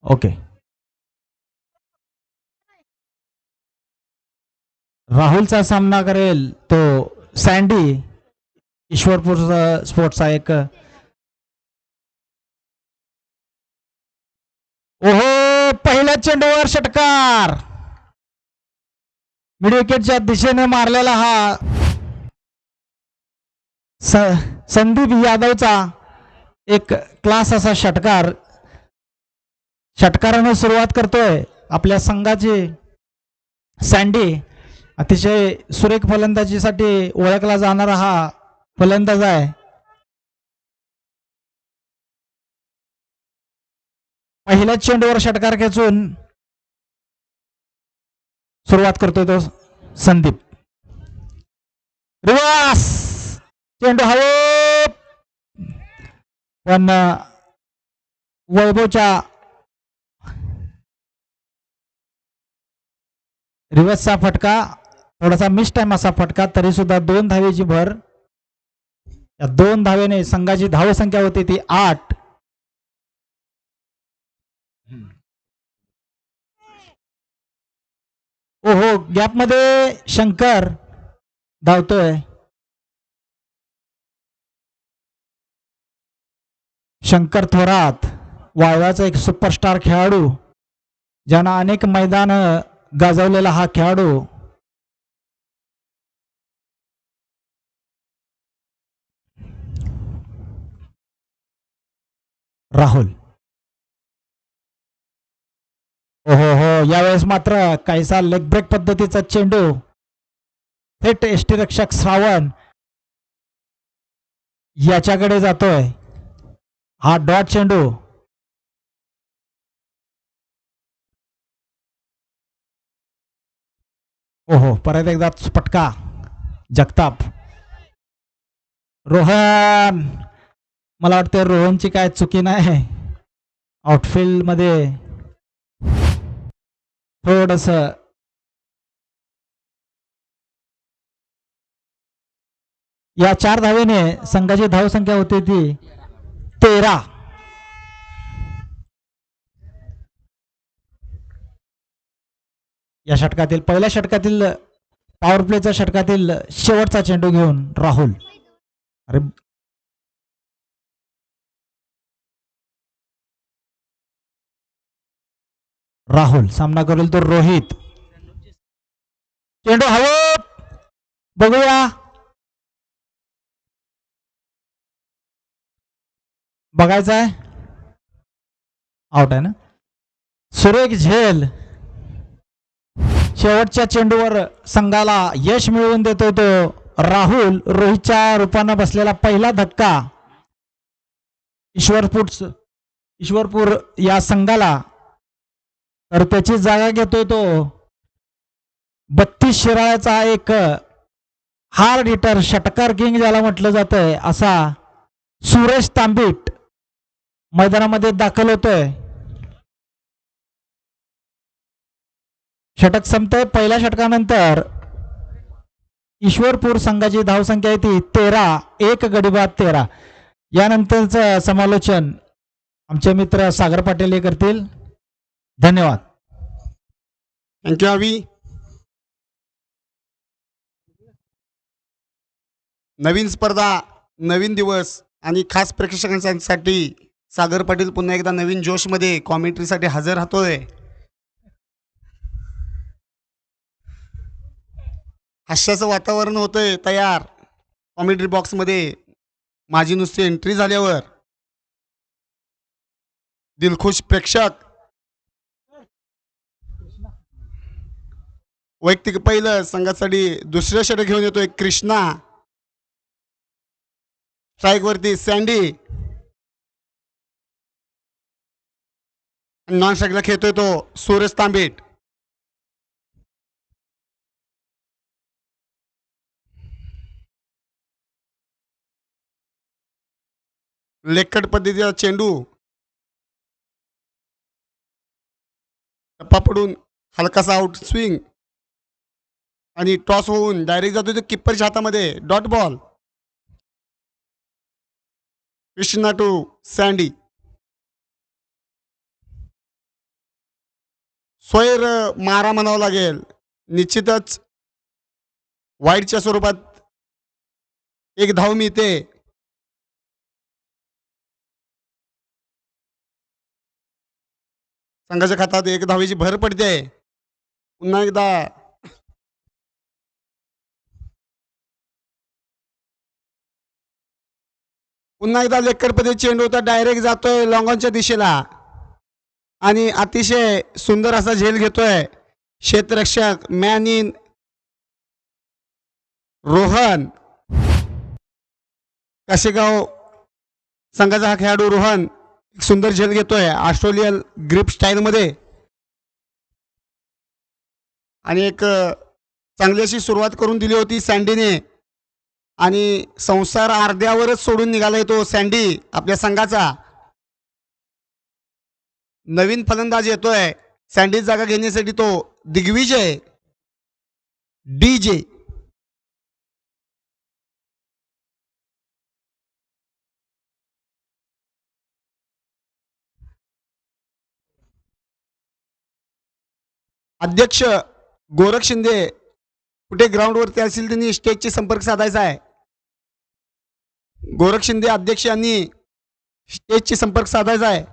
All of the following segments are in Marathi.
ओके. राहुलचा सामना करेल तो सँडी, ईश्वरपूर स्पोर्ट्सचा एक. ओहो, पहिल्या चेंडूवर षटकार. मिड विकेटच्या दिशेने मारलेला हा संदीप यादवचा एक क्लास असा षटकार. षटकाराने सुरुवात करतोय आपल्या संघाची सँडी. अतिशय सुरेख फलंदाजीसाठी ओळखला जाणारा हा फलंदाज आहे. पहिल्या चेंडूवर षटकार खेचून सुरुवात करतोय तो संदीप. रिवास चेंडू हवे, पण वैभवच्या रिव्हर्सचा फटका, थोडासा मिस टाइम असा फटका, तरी सुद्धा 2 धावेची भर. या 2 धावेने संघाची धावसंख्या होती ती 8. ओहो, गॅप मध्ये शंकर धावतोय. शंकर थोरात वाळव्याचा एक सुपरस्टार खेळाडू, ज्यानं अनेक मैदान गाजवलेला हा खेळाडू. राहुल. ओहो हो, यावेळेस मात्र काहीसा लेग ब्रेक पद्धतीचा चेंडू थेट यष्टीरक्षक श्रावण याच्याकडे जातोय. हा डॉट चेंडू. ओहो, परत एकदा फटका. जगताप. रोहन, मला वाटतं रोहनची काय चुकी नाही. आउटफील्ड मध्ये थोडस या 4 धावेने संघाची धावसंख्या होती ती 13. या षटकातील पहिल्या षटकातील पॉवर प्लेच्या षटकातील शेवटचा चेंडू घेऊन राहुल. अरे राहुल सामना करेल तो रोहित. चेंडू हवेत, बघूया. बघायचा आहे, आउट आहे ना. सुरेख झेल शेवटच्या चेंडूवर संघाला यश मिळवून देतोय तो राहुल. रोहितच्या रूपानं बसलेला पहिला धक्का ईश्वरपूर या संघाला, तर त्याची जागा घेतोय तो 32 शिराळ्याचा एक हार्ड हिटर, षटकार किंग ज्याला म्हटलं जातंय, असा सुरेश तांबिट मैदानामध्ये दाखल होतोय. षटक संपतंय. पहिल्या षटकानंतर ईश्वरपूर संघाची धावसंख्या आहे ती 13. 1 गडी बाद 13. यानंतरचं समालोचन आमचे मित्र सागर पाटील हे करतील. धन्यवाद. थँक्यू अवी. नवीन स्पर्धा, नवीन दिवस आणि खास प्रेक्षकांसाठी सागर पाटील पुन्हा एकदा नवीन जोशमध्ये कॉमेंट्रीसाठी हजर राहतोय. हास्याचं वातावरण होतंय तयार कॉमेंट्री बॉक्समध्ये. माझी नुसती एंट्री झाल्यावर दिलखुश प्रेक्षक. वैयक्तिक पहिलं संघासाठी दुसरं षटक घेऊन येतोय कृष्णा. स्ट्राईक वरती सँडी. नॉन स्ट्राईकला खेळतोय तो सुरेश तांबेट. लेकट पद्धतीचा चेंडू टप्पा पडून हलकासा आउट स्विंग आणि टॉस होऊन डायरेक्ट जातो तो किप्परच्या हातामध्ये. Dot ball. Krishna to Sandy. स्वैर मारा म्हणावं लागेल. निश्चितच वाईडच्या स्वरूपात एक धाव मिळते. संघाच्या खात्यात एक धावेची भर पडते. पुन्हा एकदा लेक्करपती चेंडू होता, डायरेक्ट जातोय लॉंगॉनच्या दिशेला आणि अतिशय सुंदर असा झेल घेतोय क्षेत्ररक्षक मॅन इन रोहन. काशेगाव संघाचा हा खेळाडू रोहन एक सुंदर झेल घेतोय ऑस्ट्रेलियन ग्रिप स्टाईलमध्ये आणि एक चांगली अशी सुरुवात करून दिली होती सँडीने आणि संसार अर्ध्यावरच सोडून निघालाय तो सँडी आपल्या संघाचा. नवीन फलंदाज येतोय सँडी जागा घेण्यासाठी, तो दिग्विजय DJ. अध्यक्ष गोरख शिंदे कुठे ग्राउंडवरती असतील त्यांनी स्टेजशी संपर्क साधायचा आहे. गोरख शिंदे अध्यक्ष यांनी स्टेजशी संपर्क साधायचा आहे.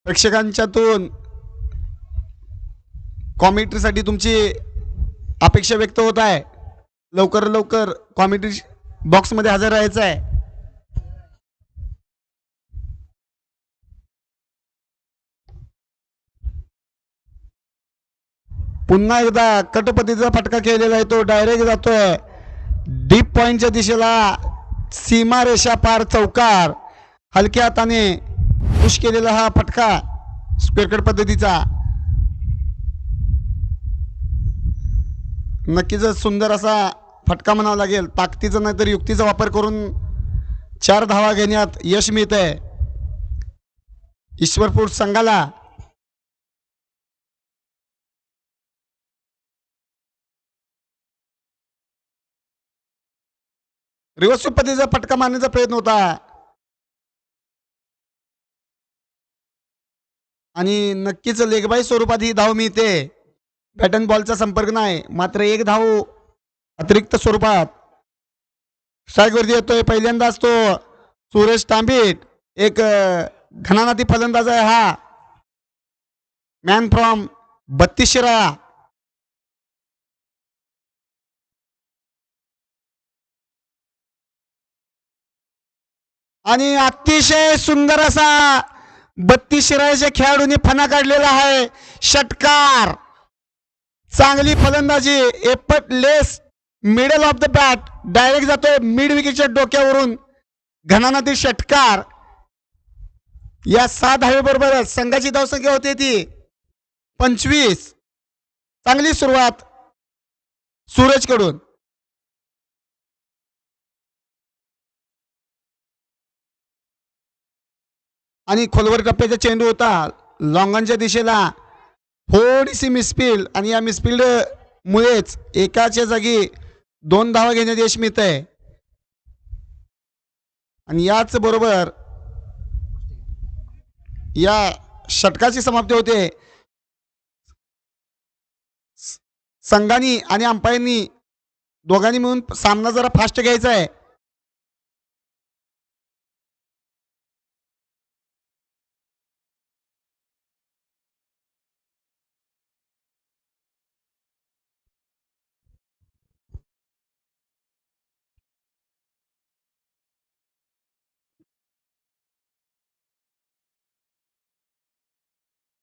प्रेक्षकांच्यातून कॉमेंट्रीसाठी तुमची अपेक्षा व्यक्त होत आहे. लवकर लवकर कॉमेंट्री बॉक्समध्ये हजर राहायचं आहे. पुन्हा एकदा कटपतीचा फटका केलेला आहे, तो डायरेक्ट जातोय डीप पॉइंटच्या दिशेला. सीमारेषा पार चौकार. हलक्या हाताने पुश केलेला हा फटका स्क्वेअर कट पद्धतीचा. नक्कीच सुंदर असा फटका म्हणावा लागेल. ताकदीचा नाहीतर युक्तीचा वापर करून 4 धावा घेण्यात यश मिळत आहे ईश्वरपूर संघाला. रिव्हर्स पद्धतीचा फटका मारण्याचा प्रयत्न होता आणि नक्कीच लेगबाई स्वरूपात ही धाव मिळते. बॅटन बॉलचा संपर्क नाही, मात्र एक धाव अतिरिक्त स्वरूपात स्ट्राईकवरती येतोय. पहिल्यांदाच तो सुरेश तांबीट, एक घणानाती फलंदाज आहे हा, मॅन फ्रॉम 32 शिराळा. आणि अतिशय सुंदर असा 32 शिराळ्याच्या खेळाडूंनी फना काढलेला आहे. षटकार, चांगली फलंदाजी, effortless middle of the bat, direct जातोय मिड विकेटच्या डोक्यावरून. घणानाती षटकार. या 6 धावेबरोबर संघाची धावसंख्या होती ती 25. चांगली सुरुवात सूरज कडून. आणि खोलवर टप्प्याचा चेंडू होता लॉंगॉनच्या दिशेला. थोडीशी मिसफील्ड आणि या मिसफील्ड मुळेच एकाच्या जागी 2 धावा घेण्यात यश मिळत आहे. आणि याच बरोबर या षटकाची समाप्ती होते. संघानी आणि अंपायरनी दोघांनी मिळून सामना जरा फास्ट घ्यायचा आहे.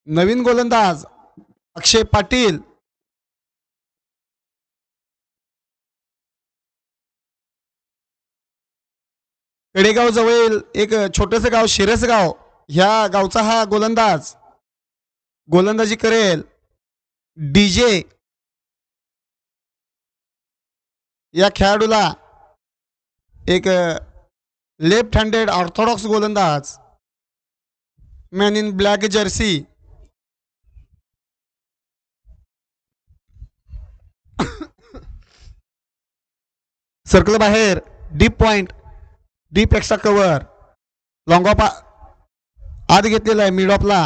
नवीन गोलंदाज अक्षय पाटील. कडेगाव जवळ एक छोटस गाव शिरसगाव, ह्या गावचा हा गोलंदाज गोलंदाजी करेल. DJ या खेळाडूला एक लेफ्ट हँडेड ऑर्थोडॉक्स गोलंदाज, man in black jersey. Circle बाहेर, deep point, deep extra cover, long off आत घेतलेला आहे मिड ऑफला.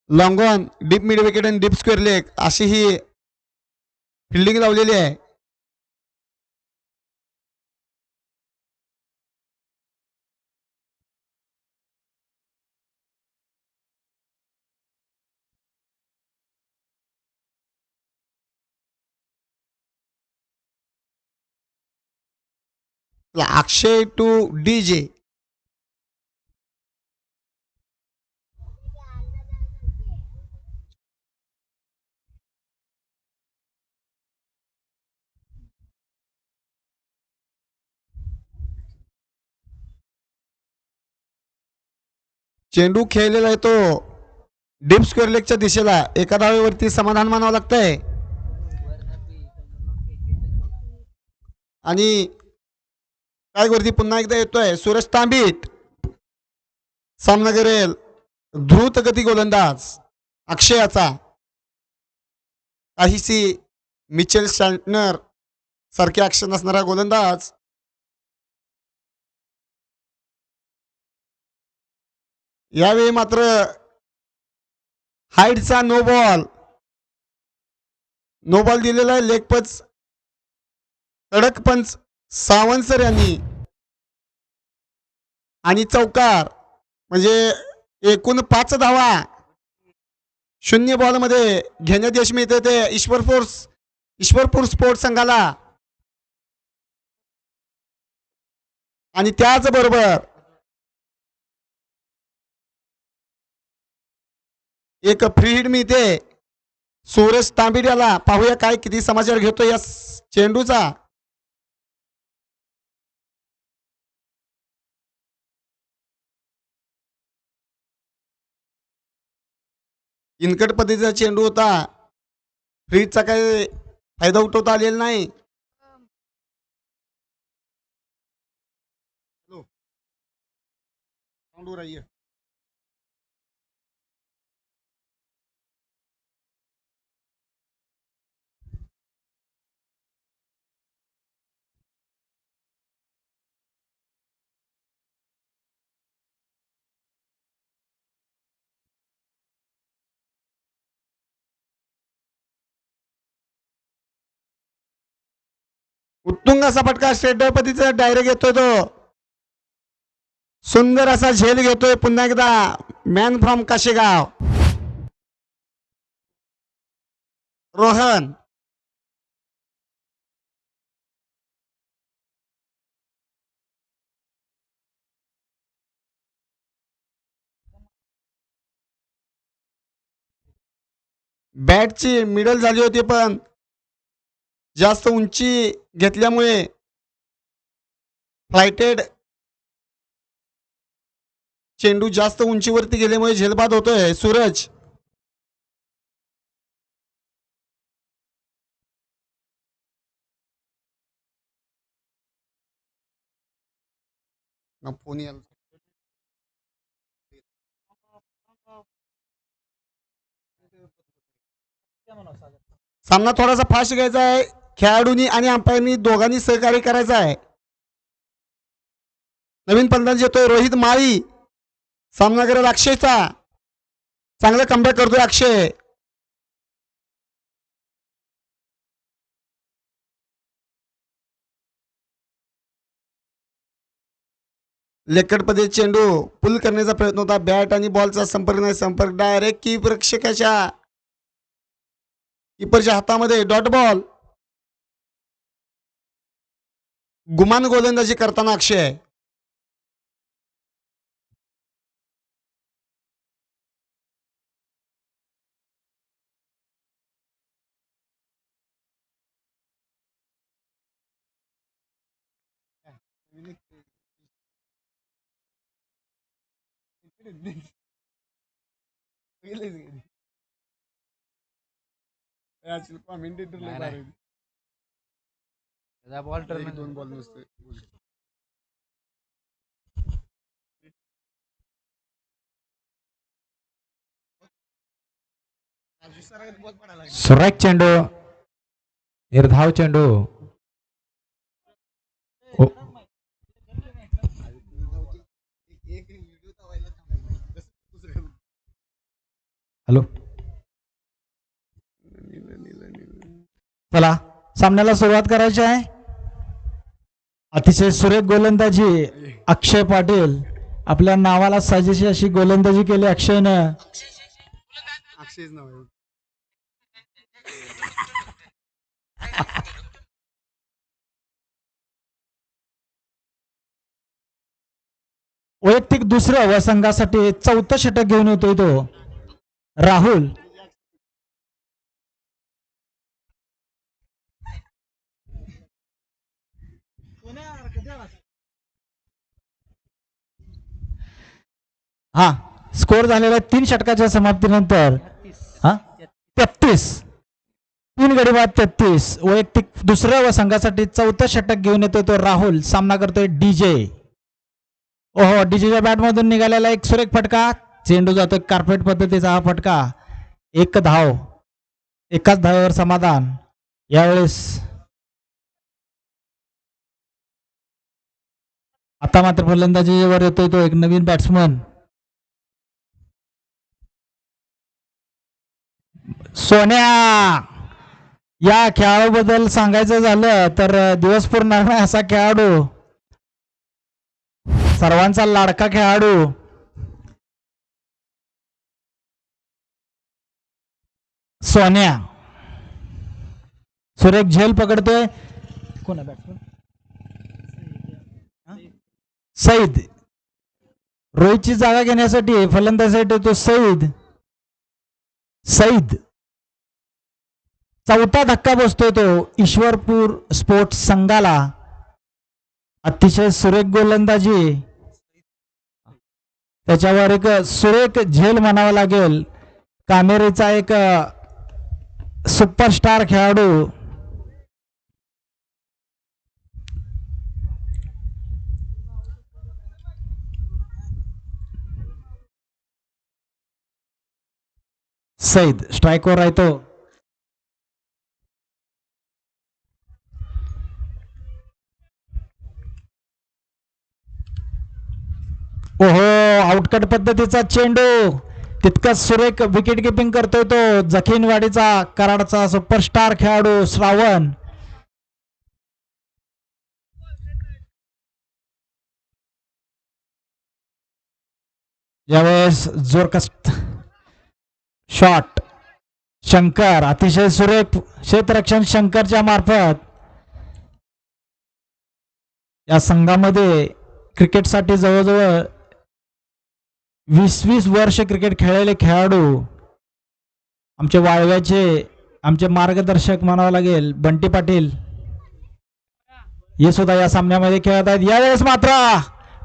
Long on, deep mid wicket आणि डीप स्क्वेअर लेग अशी ही फिल्डिंग लावलेली आहे. Akshay to DJ. चेंडू खेळलेला आहे तो डीप स्क्वेअर लेगच्या दिशेला. एका धावेवरती समाधान मानावं लागतंय आणि काय वरती पुन्हा एकदा येतोय सूरज तांबीट. सामना करेल द्रुत गती गोलंदाज अक्षयाचा. काहीशी मिचेल स्टँटनर सारखे ऍक्शन असणारा गोलंदाज. यावेळी मात्र हाईटचा नो बॉल दिलेला आहे. लेग पंच कडक पंच सावंत सर यांनी आणि चौकार म्हणजे एकूण 5 धावा 0 बॉलमध्ये घेण्यात यश मिळते ते ईश्वरपूर स्पोर्ट्स संघाला. आणि त्याचबरोबर एक फ्री हिट मिळते सूरज तांबीड याला. पाहूया काय किती समाचार घेतो या चेंडूचा. इनकट पद्धतीचा चेंडू होता. फ्रीजचा काही फायदा उठवता आलेला नाही. उत्तुंग असा फटका स्टेट पद्धतीचा डायरेक्ट येतोय तो. सुंदर असा झेल घेतोय पुन्हा एकदा मॅन फ्रॉम काशेगाव रोहन. बॅटची मिडल झाली होती पण जास्त उंची घेतल्यामुळे फ्लायटेड चेंडू जास्त उंचीवरती गेल्यामुळे झेलबाद होतोय सूरज. सामना थोडासा फास्ट घ्यायचा आहे. खेळाडूंनी आणि अंपायरनी दोघांनी सहकार्य करायचं आहे. नवीन फलंदाज येतोय रोहित माळी. सामना करेल अक्षयचा. चांगला कमबॅक करतोय अक्षय. लेकट पद्धती चेंडू पुल करण्याचा प्रयत्न होता. बॅट आणि बॉलचा संपर्क नाही. संपर्क डायरेक्ट कीपरच्या हातामध्ये. Dot ball. गुमान गोलंदाजी करताना अक्षय. बॉल टर्न 2 बॉल नसते. स्ट्राईक चेंडू निर्धाव चेंडू. हॅलो, चला सामन्याला सुरुवात करायची आहे. अतिशय सुरेख गोलंदाजी अक्षय पाटील, आपल्या नावाला साजेशी अशी गोलंदाजी केली अक्षयनं. अक्षयच नाव आहे. वैयक्तिक दुसरं व संघासाठी चौथं षटक घेऊन येतोय तो राहुल. हा, स्कोर झालेला 3 षटकाच्या समाप्तीनंतर 33, 3 गडी बाद 33. वैयक्तिक दुसरं व संघासाठी चौथं षटक घेऊन येतोय तो राहुल. सामना करतोय डीजे. ओहो, डीजेच्या बॅट मधून निघालेला एक सुरेख फटका. चेंडू जातोय कार्पेट पद्धतीचा हा फटका. 1 धाव, एकाच धावेवर समाधान. यावेळेस आता मात्र फलंदाजीवर येतोय तो एक नवीन बॅट्समन सोन्या. या खेळाडूबद्दल सांगायचं झालं तर दिवस पुरणार नाही असा खेळाडू, सर्वांचा लाडका खेळाडू. सोन्या सुरेख झेल पकडतोय. कोण आहे बॅट्समन? सईद. रोहितची जागा घेण्यासाठी फलंदाजीसाठी तो सईद. चौथा धक्का बसतोय तो ईश्वरपूर स्पोर्ट्स संघाला. अतिशय सुरेख गोलंदाजी, त्याच्यावर एक सुरेख झेल म्हणावा लागेल. कामेरीचा एक सुपरस्टार खेळाडू. सईद स्ट्राईकवर आहे तो. ओहो, आउटकट पद्धतीचा चेंडू. तितकाच सुरेख विकेट किपिंग करतोय तो जखीनवाडीचा कराडचा सुपरस्टार खेळाडू श्रावण. यावेळेस जोरकस्ट शॉट शंकर. अतिशय सुरेख क्षेत्ररक्षण शंकरच्या मार्फत. या संघामध्ये क्रिकेटसाठी जवळजवळ 20-20 वर्ष क्रिकेट खेळलेले खेळाडू, आमचे वाळव्याचे, आमचे मार्गदर्शक म्हणावं लागेल बंटी पाटील, हे सुद्धा या सामन्यामध्ये खेळत आहेत. यावेळेस मात्र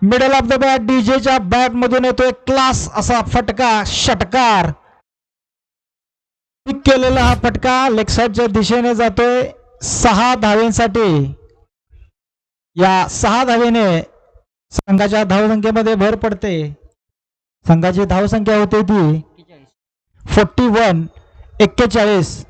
मिडल ऑफ द बॅट डीजेच्या बॅट मधून येतोय क्लास असा फटका, षटकार. पिक केलेला हा फटका लेग साइडच्या दिशेने जातोय 6 धावेंसाठी. या 6 धावेने संघाच्या धावसंख्येमध्ये भर पडते. संघाची धावसंख्या होती ती 41.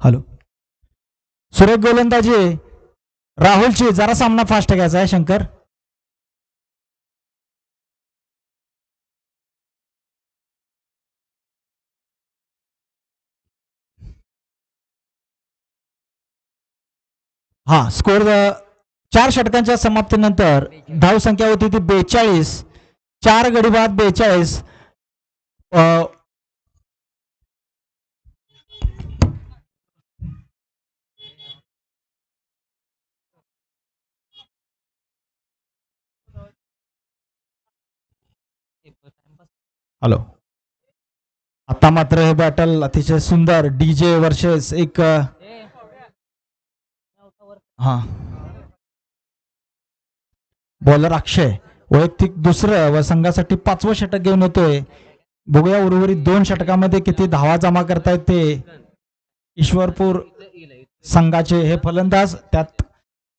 हॅलो, सुरेख गोलंदाजी राहुलची. जरा सामना फास्ट घ्यायचा आहे शंकर. हा, स्कोर 4 षटकांच्या समाप्तीनंतर धावसंख्या होती ती 42. 4 गडी बाद 42. हॅलो, आता मात्र हे बॅटल अतिशय सुंदर. डीजे वर्सेस एक बॉलर अक्षय. वैयक्तिक दुसरं व संघासाठी 5वं षटक घेऊन येतोय. बघूया उर्वरित 2 षटकामध्ये किती धावा जमा करतायत ते ईश्वरपूर संघाचे हे फलंदाज. त्यात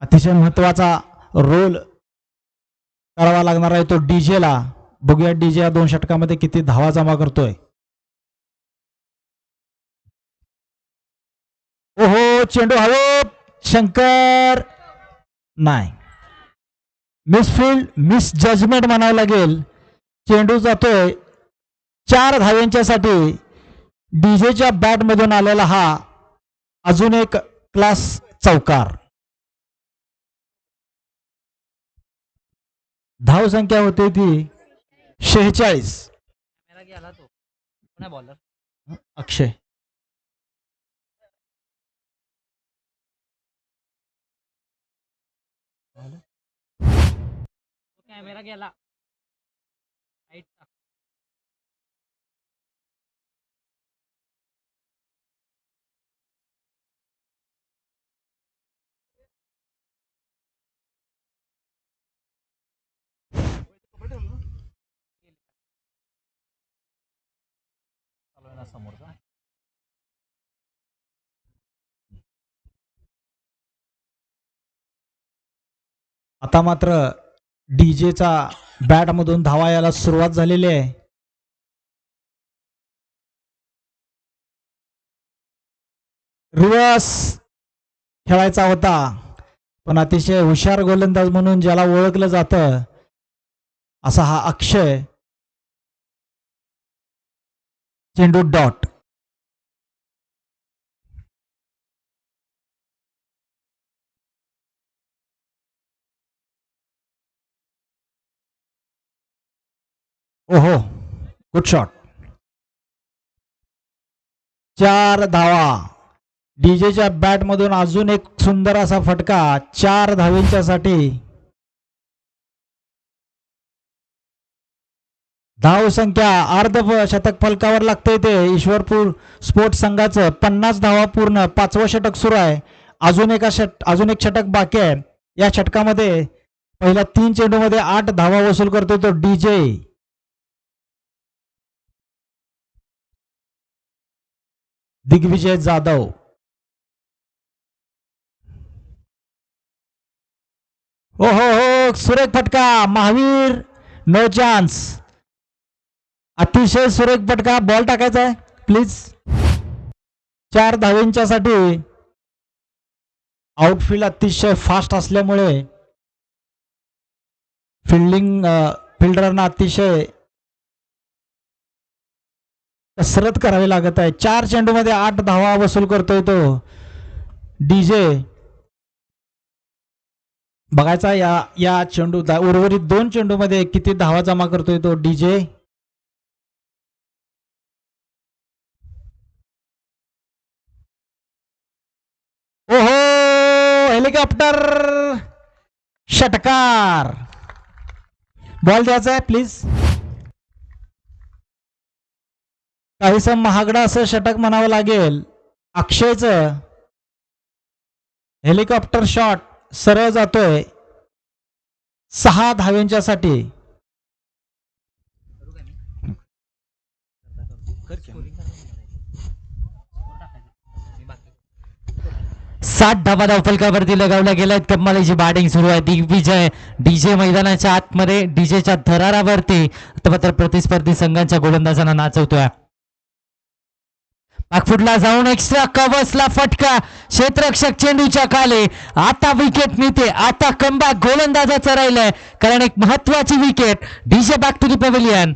अतिशय महत्वाचा रोल करावा लागणार आहे तो डीजेला. बघूया डीजे या 2 षटकामध्ये किती धावा जमा करतोय. ओहो, चेंडू हवेत. शंकर नाही. मिसफिल्ड, मिस जजमेंट म्हणावं लागेल. चेंडू जातोय 4 धाव्यांच्यासाठी. डीजेच्या बॅट मधून आलेला हा अजून एक क्लास चौकार. धाव संख्या होते ती 46. अक्षय कॅमेरा गेला. समोरचा आता मात्र डीजेचा बॅट मधून धावा यायला सुरुवात झालेली आहे. रिवर्स खेळायचा होता पण अतिशय हुशार गोलंदाज म्हणून ज्याला ओळखलं जातं असा हा अक्षय. चेंडू डॉट. ओहो, गुड शॉट. 4 धावा. डीजेच्या बॅट मधून अजून एक सुंदर असा फटका 4 धावेंच्यासाठी. धाव संख्या अर्ध शतक फलकावर लागते ते ईश्वरपूर स्पोर्ट्स संघाचं. 50 धावा पूर्ण. 5वं षटक सुरू आहे. अजून एक षटक बाकी आहे. या षटकामध्ये पहिल्या 3 चेंडूमध्ये 8 धावा वसूल करतोय तो डीजे. दिग्विजय जाधव. ओ हो, सुरेख फटका. Mahavir no chance. अतिशय सुरेख फटका. बॉल टाकायचा आहे प्लीज. 4 धावेंच्यासाठी. आउटफील्ड अतिशय फास्ट असल्यामुळे फिल्डरना अतिशय कसरत करावी लागत आहे. 4 चेंडूमध्ये 8 धावा वसूल करतोय तो डीजे. बघायचा या चेंडू उर्वरित 2 चेंडूमध्ये किती धावा जमा करतोय तो डीजे. ओहो, हेलिकॉप्टर. षटकार. बॉल द्यायचा आहे प्लीज. काहीसं महागडा असं षटक म्हणावं लागेल. अक्षयचं हेलिकॉप्टर शॉट सरळ जातोय 6 धावेंच्यासाठी. सात धाबा धावफलकावरती लगावल्या गेल्यात. कमालीची बॅटिंग सुरू आहे. दिग्विजय डीजे मैदानाच्या आतमध्ये डीजेच्या थरारावरती मात्र प्रतिस्पर्धी संघांच्या गोलंदाजांना नाचवतोय. बॅकफुटला जाऊन एक्स्ट्रा कव्हर्सला फटका. क्षेत्ररक्षक चेंडूच्या खाली. आता विकेट मिळते. आता कमबॅक गोलंदाजाचं राहिलंय कारण एक महत्वाची wicket. DJ back to the pavilion.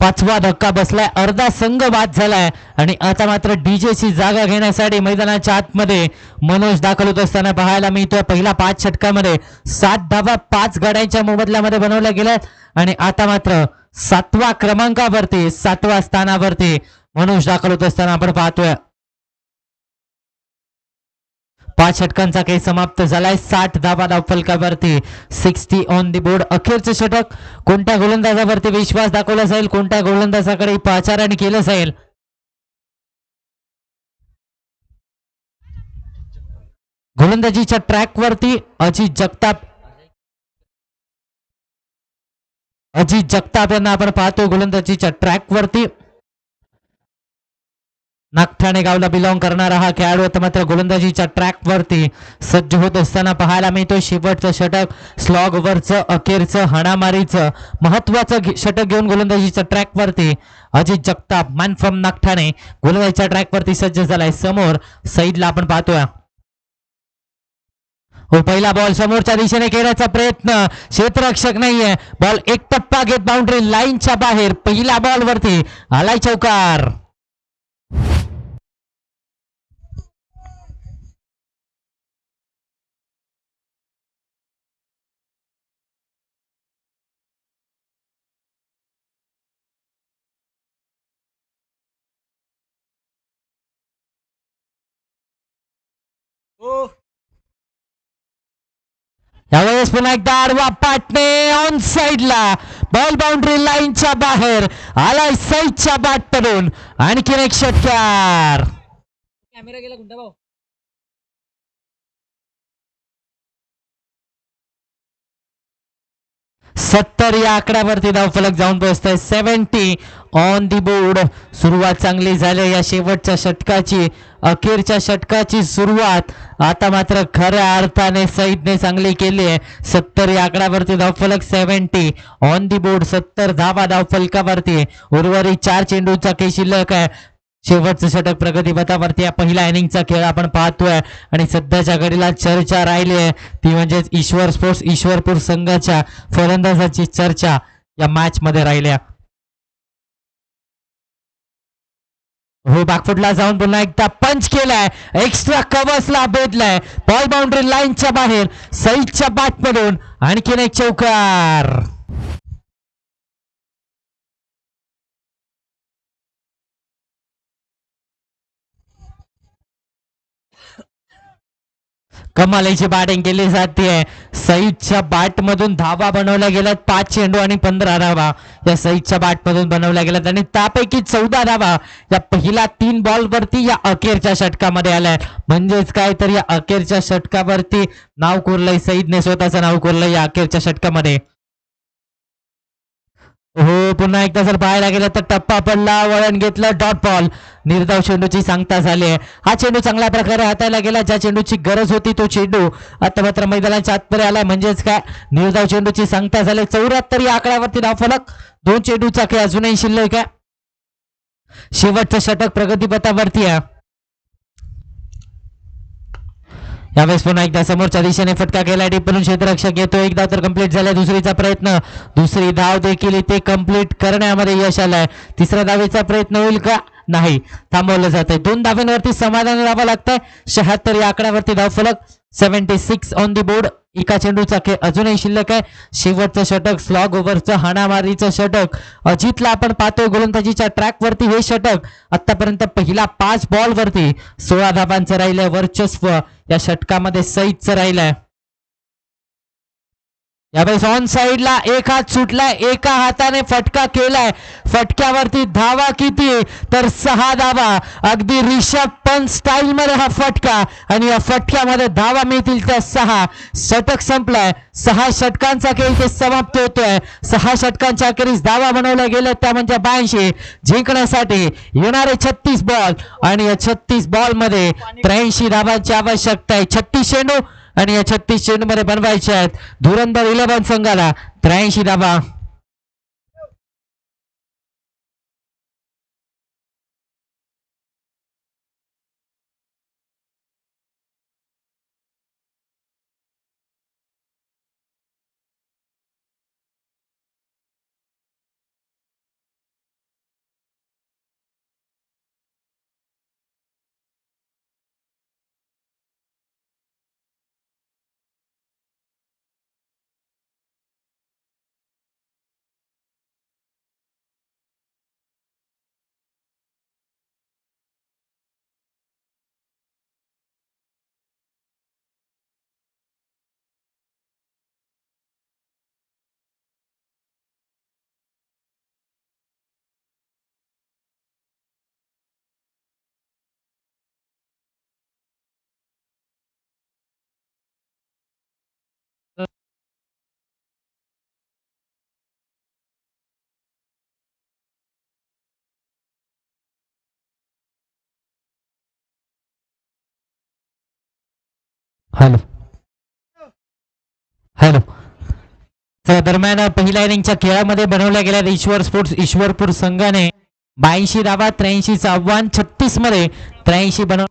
पाचवा धक्का बसलाय. अर्धा संघ बाद झालाय आणि आता मात्र डीजेची जागा घेण्यासाठी मैदानाच्या आतमध्ये मनोज दाखल होत असताना पाहायला मिळतोय. पहिला 5 षटकामध्ये 7 धावा 5 गड्यांच्या मोबदल्यामध्ये बनवल्या गेल्यात आणि आता मात्र 7व्या क्रमांकावरती 7व्या स्थानावरती मनोज दाखल होत असताना आपण पाहतोय. 5 षटकांचा खेळ समाप्त झालाय. 60 धावा धावफलकावरती 60 ऑन दी बोर्ड. अखेरचे षटक कोणत्या गोलंदाजावरती विश्वास दाखवला जाईल, कोणत्या गोलंदाजाकडे पाचारण केलं जाईल. गोलंदाजीच्या ट्रॅकवरती अजित जगताप यांना आपण पाहतो गोलंदाजीच्या ट्रॅकवरती. नागठाणे गावला बिलॉंग करणारा हा खेळाडू आता मात्र गोलंदाजीच्या ट्रॅकवरती सज्ज होत असताना पाहायला मिळतो. शेवटचं षटक, स्लॉग ओव्हरचं, अखेरचं, हाणामारीचं महत्वाचं षटक घेऊन गोलंदाजीच्या ट्रॅकवरती अजित जगताप मॅन फ्रॉम नागठाणे गोलंदाजीच्या ट्रॅकवरती सज्ज झालाय. समोर सईदला आपण पाहतोय. हो, पहिला बॉल समोरच्या दिशेने खेळण्याचा प्रयत्न, क्षेत्ररक्षक नाहीये, बॉल एक टप्पा घेत बाउंड्री लाईनच्या बाहेर. पहिल्या बॉल वरती आलाय चौकार. यावेळेस पुन्हा एकदा आडवा पाटणे ऑन साइडला, बॉल बाउंड्री लाईनच्या बाहेर आलाय सईदच्या बॅट पडून. आणखीन एक षटकार. कॅमेरा गेला गुंडा भाऊ. 70 या आकड्यावरती धावफलक जाऊन पोहोचतोय. 70 ऑन दी बोर्ड. सुरुवात चांगली झाली या शेवटच्या षटकाची, अखेरच्या षटकाची सुरुवात आता मात्र खऱ्या अर्थाने सईदने चांगली केली आहे. 70 या आकड्यावरती धावफलक, 70 ऑन दी बोर्ड. 70 धावा धावफलकावरती. उर्वरित 4 चेंडूचा खेळ शिल्लक आहे. शेवटचं षटक प्रगतीपथावरती या पहिल्या इनिंगचा खेळ आपण पाहतोय आणि सध्याच्या घडीला चर्चा राहिली आहे ती म्हणजेच ईश्वर स्पोर्ट्स ईश्वरपूर संघाच्या फलंदाजाची चर्चा या मॅच मध्ये राहिल्या. हो, बॅकफुटला जाऊन पुन्हा एकदा पंच केलाय, एक्स्ट्रा कव्हर्सला भेदलाय, बॉल बाउंड्री लाईनच्या बाहेर सईदच्या बॅटमधून आणखीन एक चौकार. कमालीची बॅटिंग केली जाते. सईदच्या बॅटमधून धावा बनवल्या गेल्यात. 5 चेंडू आणि 15 धावा या सईदच्या बॅटमधून बनवल्या गेल्यात आणि त्यापैकी 14 धावा या पहिल्या 3 बॉलवरती या अखेरच्या षटकामध्ये आल्या. म्हणजेच काय तर या अखेरच्या षटकावरती नाव कोरलंय सईदने, स्वतःचं नाव कोरलंय या अखेरच्या षटकामध्ये. हो, पुन्हा एकदा जर पाहायला गेलं तर टप्पा पडला, वळण घेतलं, डॉट बॉल. निर्धाव चेंडूची सांगता झाली. हा चेंडू चांगल्या प्रकारे हाताळला गेला. ज्या चेंडूची गरज होती तो चेंडू आता मात्र मैदानाच्या आतमध्ये आलाय. म्हणजेच काय निर्धाव चेंडूची सांगता झाली. 74 या आकड्यावरती धावफलक. 2 चेंडूचा खेळ अजूनही शिल्लक आहे. शेवटचं षटक प्रगतीपथावरती आहे. यावेळेस पुन्हा एकदा समोरच्या दिशेने फटका केला, टिपणून क्षेत्ररक्षक येतो. एकदा तर कंप्लीट झालाय. दुसरीचा प्रयत्न, दुसरी धाव देखील इथे कंप्लीट करण्यामध्ये यश आलंय. तिसऱ्या धावेचा प्रयत्न होईल का? नाही, थांबवलं जात आहे. 2 धाव्यांवरती समाधानी राहावं लागतंय. 76 या आकड्यावरती धावफलक, 76 ऑन दी बोर्ड. एका चेंडूचा खेळ अजूनही शिल्लक आहे. शेवटचं षटक, स्लॉग ओव्हरचं, हाणामारीचं षटक. अजितला आपण पाहतोय गोलंदाजीच्या ट्रॅकवरती. हे षटक आतापर्यंत पहिला 5 बॉलवरती 16 धावांचं राहिलंय वर्चस्व या षटकामध्ये सईदचं राहिलंय. यावेळेस ऑन साइडला एक हात सुटलाय, एका हाताने फटका केलाय. फटक्यावरती धावा किती तर 6 धावा. अगदी रिषभ पंत स्टाईल मध्ये हा फटका आणि या फटक्यामध्ये धावा मिळतील त्या 6. षटक संपलाय. 6 षटकांचा खेळ इथे समाप्त होतोय. 6 षटकांच्या अखेरीस धावा बनवल्या गेल्या त्या म्हणजे 82. जिंकण्यासाठी येणारे 36 बॉल आणि या 36 बॉल मध्ये 83 धावांची आवश्यकता आहे. 36 चेंडू आणि या 36 चेंडू मध्ये बनवायचे आहेत धुरंधर 11 संघाला 83 धावा. हॅलो हॅलो तर दरम्यान पहिल्या इनिंगच्या खेळामध्ये बनवल्या गेल्या ईश्वर स्पोर्ट्स ईश्वरपूर संघाने 82 धावा 83चं आव्हान 36 मध्ये 83 बनव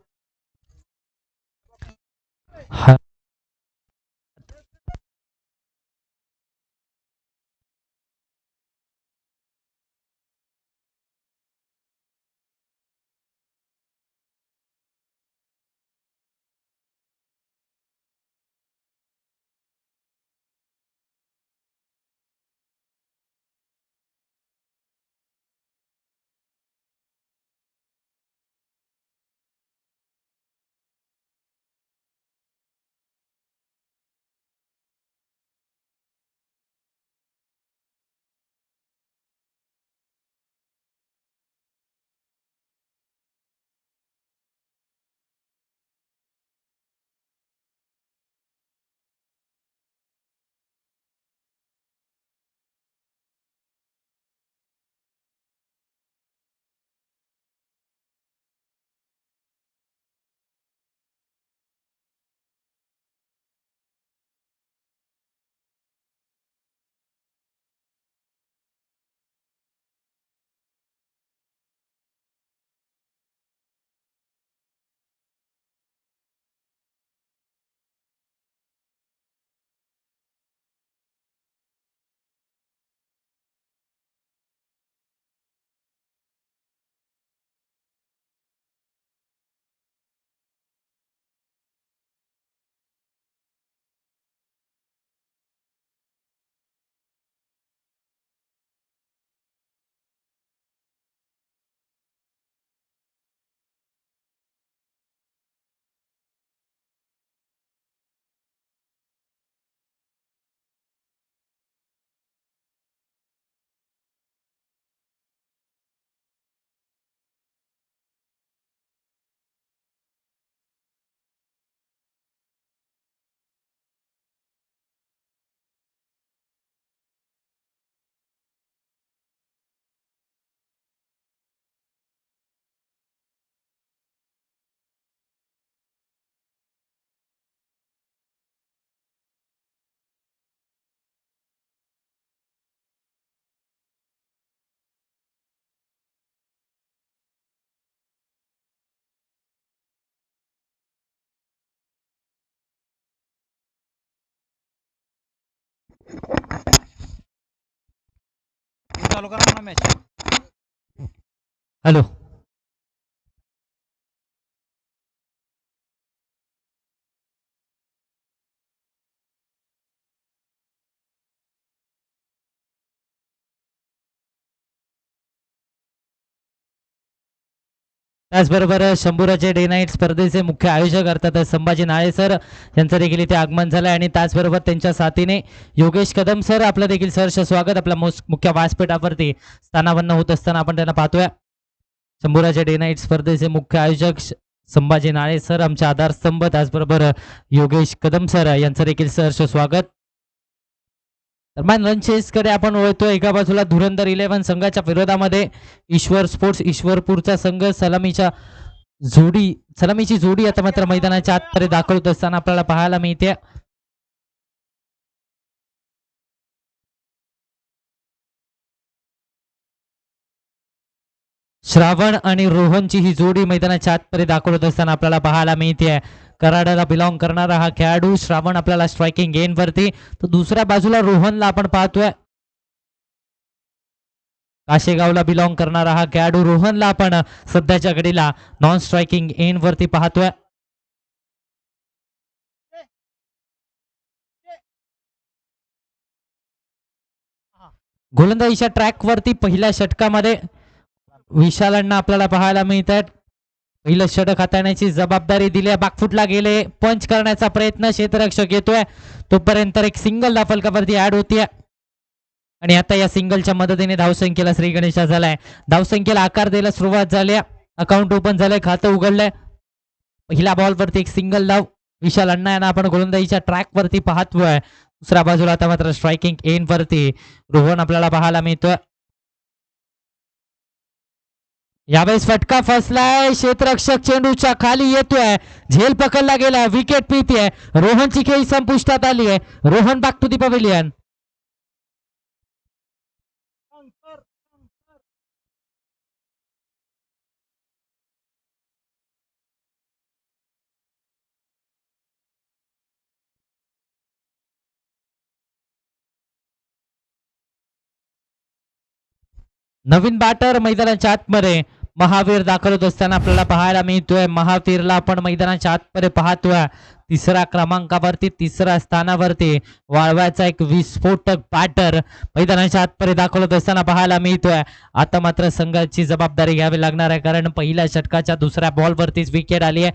चालू करा म्हणा मॅच. हॅलो त्याचबरोबर शंभूराजे डे नाईट स्पर्धेचे मुख्य आयोजक अर्थात संभाजी नाळे सर यांचं देखील इथे आगमन झालं आणि त्याचबरोबर त्यांच्या साथीने योगेश कदम सर आपलं देखील सहर्ष स्वागत आपल्या मुख्य व्यासपीठावरती स्थानापन्न होत असताना आपण त्यांना पाहतोय. शंभूराजे डे नाईट स्पर्धेचे मुख्य आयोजक संभाजी नाळे सर आमचे आधारस्तंभ त्याचबरोबर योगेश कदम सर यांचं देखील सहर्ष स्वागत. दरम्यान रन कडे आपण वळतोय. एका बाजूला धुरंधर 11 संघाच्या विरोधामध्ये ईश्वर स्पोर्ट्स ईश्वरपूरचा संघ सलामीची जोडी आता मात्र मैदानाच्या आतमध्ये दाखवत असताना आपल्याला पाहायला मिळते. श्रावण आणि रोहनची ही जोडी मैदानाच्या आतमध्ये दाखवत असताना आपल्याला पाहायला मिळते. कराडाला बिलॉंग करणारा हा खेळाडू श्रावण आपल्याला स्ट्रायकिंग एन वरती, तर दुसऱ्या बाजूला रोहनला आपण पाहतोय. काशेगावला बिलॉंग करणारा हा खेळाडू रोहनला आपण सध्याच्या घडीला नॉन स्ट्रायकिंग एन वरती पाहतोय. गोलंदाजीच्या ट्रॅक वरती पहिल्या षटकामध्ये विशालांना आपल्याला पाहायला मिळत आहेत. पहिलं षटक हाताळण्याची जबाबदारी दिली. बॅकफुटला गेले, पंच करण्याचा प्रयत्न क्षेत्ररक्षक येतोय, तोपर्यंत एक सिंगल फलकावरती ऍड होतीये आणि आता या सिंगलच्या मदतीने धावसंख्येला श्री गणेशा झालाय. धावसंख्येला आकार द्यायला सुरुवात झाली. अकाउंट ओपन झालंय, खातं उघडलंय. पहिल्या बॉलवरती एक सिंगल धाव विशाल अण्णा यांना आपण गोलंदाजीच्या ट्रॅक वरती पाहतोय. दुसऱ्या बाजूला आता मात्र स्ट्रायकिंग एन वरती रोहन आपल्याला पाहायला मिळतोय. यावेळेस फटका फसलाय, क्षेत्ररक्षक चेंडूच्या खाली येतोय, झेल पकडला गेला, विकेट मिळतीये, रोहनची खेळी संपुष्टात आली आहे. Rohan back to the pavilion. नवीन बॅटर मैदानाच्या आतमध्ये महावीर दाखल होत असताना आपल्याला पाहायला मिळतोय. महावीरला आपण मैदानाच्या आतमध्ये पाहतोय. तिसऱ्या क्रमांकावरती, तिसऱ्या स्थानावरती वाळव्याचा एक विस्फोटक बॅटर मैदानाच्या आतमध्ये दाखल होत असताना पाहायला मिळतोय. आता मात्र संघाची जबाबदारी घ्यावी लागणार आहे, कारण पहिल्या षटकाच्या दुसऱ्या बॉलवरतीच विकेट आली आहे.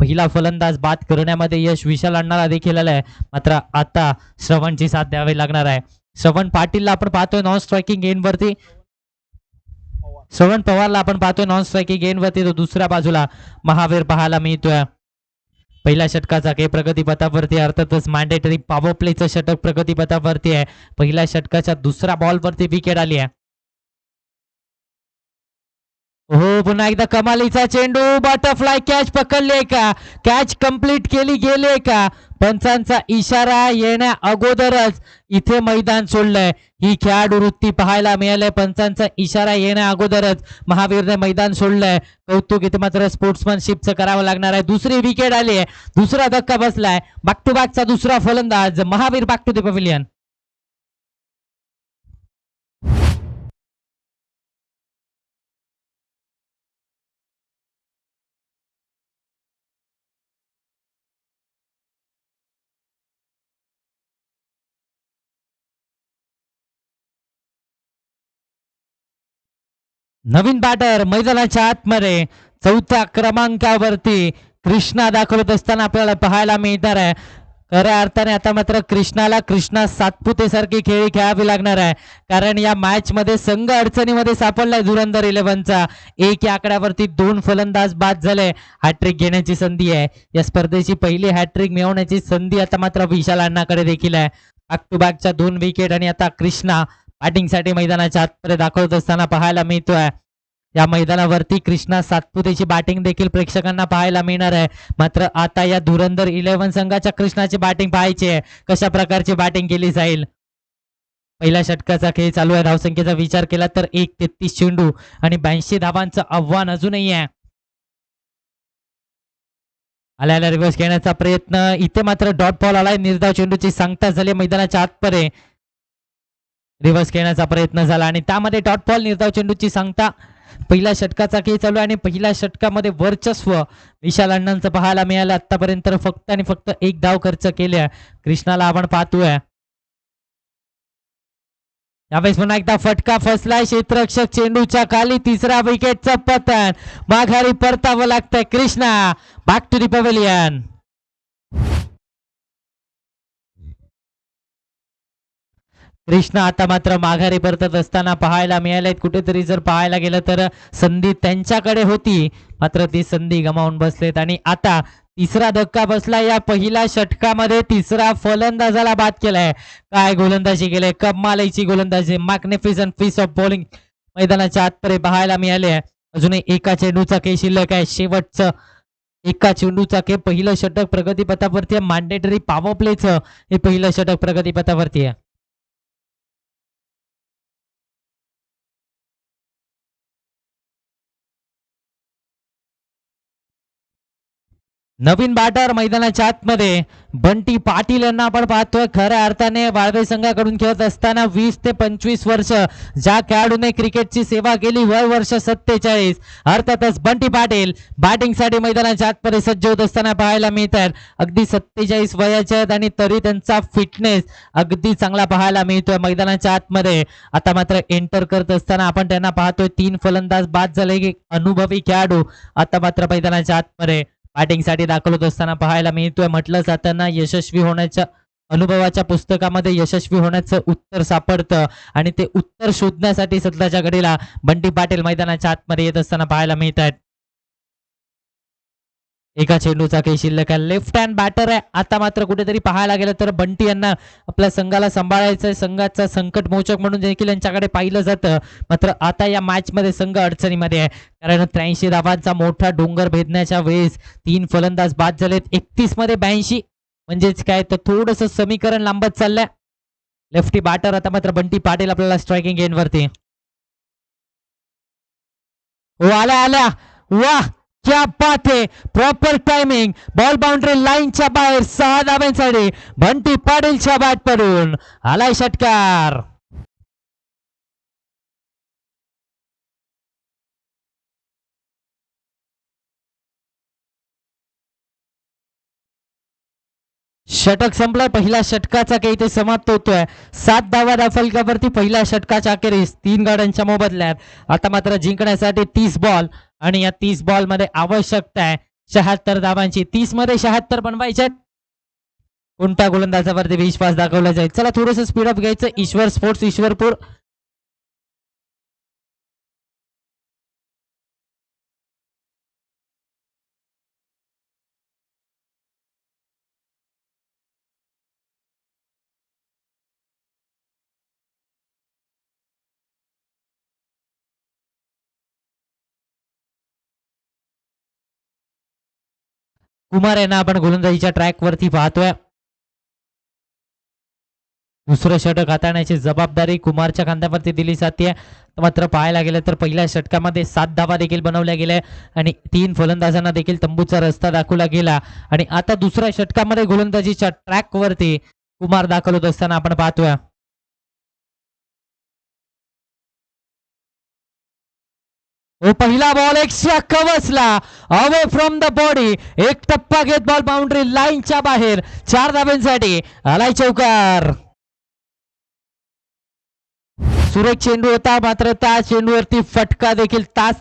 पहिला फलंदाज बाद करण्यामध्ये यश विशाल अण्णाला देखील आलंय, मात्र आता श्रवणची साथ द्यावी लागणार आहे. श्रवण पाटीलला आपण पाहतोय नॉन स्ट्रायकिंग एंडवरती, श्रवण पवारला आपण पाहतोय नॉन स्ट्रायकिंग एंडवरती, तो दुसऱ्या बाजूला महावीर पाहायला मिळतोय. पहिल्या षटकाचा काही प्रगतीपथावरती, अर्थातच मॅन्डेटरी पॉवर प्लेचं षटक प्रगतीपथावरती आहे. पहिल्या षटकाच्या दुसऱ्या बॉलवरती विकेट आली आहे. हो, पुन्हा एकदा कमालीचा चेंडू, बटरफ्लाय कॅच पकडले का, कॅच कंप्लीट केली गेले का, पंचांचा इशारा येण्या अगोदरच इथे मैदान सोडलंय. ही खेळाडू वृत्ती पाहायला मिळालंय. पंचांचा इशारा येण्या अगोदरच महावीरने मैदान सोडलंय. कौतुक इथे मात्र स्पोर्ट्समनशिपचं करावं लागणार आहे. दुसरी विकेट आली आहे, दुसरा धक्का बसलाय. बॅक टू बॅकचा दुसरा फलंदाज Mahavir back to the pavilion. नवीन बॅटर मैदानाच्या आतमध्ये चौथ्या क्रमांकावरती कृष्णा दाखल होत असताना आपल्याला पाहायला मिळणार आहे. खऱ्या अर्थाने आता मात्र कृष्णा सातपुते सारखी खेळी खेळावी लागणार आहे, कारण या मॅच मध्ये संघ अडचणीमध्ये सापडलाय धुरंधर 11चा. एक या आकड्यावरती 2 फलंदाज बाद झाले. हॅट्रिक घेण्याची संधी आहे, या स्पर्धेची पहिली हॅट्रिक मिळवण्याची संधी आता मात्र विशाल अण्णाकडे देखील आहे. बॅक टू बॅकच्या 2 विकेट आणि आता कृष्णा बॅटिंगसाठी मैदानाच्या आतमध्ये दाखल होत असताना पाहायला मिळतोय. या मैदानावरती कृष्णा सातपुतेची बॅटिंग देखील प्रेक्षकांना पाहायला मिळणार आहे. मात्र आता या धुरंधर 11 संघाच्या कृष्णाची बॅटिंग पाहायची आहे, कशा प्रकारची बॅटिंग केली जाईल. पहिल्या षटकाचा खेळ चालू आहे. धावसंख्येचा विचार केला तर 1-33 चेंडू आणि 82 धावांचं आव्हान अजूनही आहे. आल्याला रिव्हर्स घेण्याचा प्रयत्न, इथे मात्र डॉट बॉल आलाय. निर्धाव चेंडूची सांगता झाली मैदानाच्या आतमध्ये. रिव्हर्स घेण्याचा प्रयत्न झाला आणि त्यामध्ये डॉट बॉल, निर्धाव चेंडूची सांगता. पहिल्या षटकाचा खेळ चालू आहे आणि पहिल्या षटकामध्ये वर्चस्व विशाल अण्णांचं पाहायला मिळालं. आतापर्यंत फक्त आणि फक्त 1 धाव खर्च केल्या कृष्णाला आपण पाहतोय. यावेळेस पुन्हा एकदा फटका फसलाय, क्षेत्ररक्षक चेंडूच्या खाली, तिसरा विकेटचं पतन, माघारी परतावं लागतंय. Krishna back to the pavilion. Krishna आता मात्र माघारी परतत असताना पाहायला मिळाले. कुठेतरी जर पाहायला गेलं तर संधी त्यांच्याकडे होती, मात्र ती संधी गमावून बसलेत. आणि आता तिसरा धक्का बसला. या पहिल्या षटकामध्ये तिसरा फलंदाजाला बाद केलाय. काय गोलंदाजी केली, कमालीची गोलंदाजी, मॅग्निफिसंट पीस ऑफ बॉलिंग मैदानाच्या आतपर्यंत पाहायला मिळाले आहे. अजूनही एका चेंडूचा खेळ शिल्लक आहे. शेवटचं एका चेंडूचा खेळ. पहिलं षटक प्रगतीपथावरती आहे. मॅन्डेटरी पॉवर प्लेचं हे पहिलं षटक प्रगतीपथावरती आहे. नवीन बॅटर मैदानाच्या आतमध्ये बंटी पाटील यांना आपण पाहतोय. खऱ्या अर्थाने वाळवे संघाकडून खेळत असताना 20 ते 25 वर्ष ज्या खेळाडूने क्रिकेटची सेवा केली, वय वर्ष 47. अर्थातच बंटी पाटील बॅटिंगसाठी मैदानाच्या आतमध्ये सज्ज होत असताना पाहायला मिळतात. अगदी 47 वयाचे आहेत आणि तरी त्यांचा फिटनेस अगदी चांगला पाहायला मिळतोय मैदानाच्या आतमध्ये. आता मात्र एंटर करत असताना आपण त्यांना पाहतोय. 3 फलंदाज बाद झाले. अनुभवी खेळाडू आता मात्र मैदानाच्या आतमध्ये बॅटिंगसाठी दाखल होत असताना पाहायला मिळतोय. म्हटलं जाताना यशस्वी होण्याच्या अनुभवाच्या पुस्तकामध्ये यशस्वी होण्याचं उत्तर सापडतं आणि ते उत्तर शोधण्यासाठी सध्याच्या घडीला बंटी पाटील मैदानाच्या आतमध्ये येत असताना पाहायला मिळत आहेत. एका चेंडूचा काही शिल्लक आहे. लेफ्ट हँड बॅटर आहे. आता मात्र कुठेतरी पाहायला गेलं तर बंटी यांना आपल्या संघाला सांभाळायचं आहे. संघाचा संकट मोचक म्हणून देखील यांच्याकडे पाहिलं जातं. मात्र आता या मॅच मध्ये संघ अडचणीमध्ये आहे, कारण 83 धावांचा मोठा डोंगर भेदण्याच्या वेळेस 3 फलंदाज बाद झालेत. 31 मध्ये 82 म्हणजेच काय तर थोडस समीकरण लांबत चाललंय. लेफ्टी बॅटर आता मात्र बंटी पाटील आपल्याला स्ट्रायकिंग एंड वरती. हो आल्या आल्या, वाह क्या बात है, प्रॉपर टायमिंग. बॉल बाउंड्री लाईनच्या बाहेर 6 धाब्यांसाठी बंटी पाटीलच्या बॅट पडून आलाय षटकार. षटक संपलाय. पहिल्या षटकाचा काही ते समाप्त होतोय. 7 धावा फलकावरती पहिल्या षटकाच्या अखेरीस 3 गाड्यांच्या मोबदल्यात. आता मात्र जिंकण्यासाठी 30 बॉल आणि या 30 बॉल मध्ये आवश्यकता आहे 76 धावांची. 30 मध्ये 76 बनवायचे. कोणत्या गोलंदाजावरती विश्वास दाखवला जाईल? चला थोडस स्पीडअप घ्यायचं. ईश्वर स्पोर्ट्स ईश्वरपूर. कुमार यांना आपण गोलंदाजीच्या ट्रॅक वरती पाहतोय. दुसरं षटक हाताळण्याची जबाबदारी कुमारच्या खांद्यावरती दिली जाते. मात्र पाहायला गेलं तर पहिल्या षटकामध्ये 7 धावा देखील बनवल्या गेल्या आणि 3 फलंदाजांना देखील तंबूचा रस्ता दाखवला गेला. आणि आता दुसऱ्या षटकामध्ये गोलंदाजीच्या ट्रॅक वरती कुमार दाखल होत असताना आपण पाहतोय. पहिला ball 151 away from the body. एक टप्पा घेत बॉल बाउंड्री लाईनच्या बाहेर 4 धाब्यांसाठी आलाय चौकार. सुरेख चेंडू होता, मात्र त्या चेंडूवरती फटका देखील तास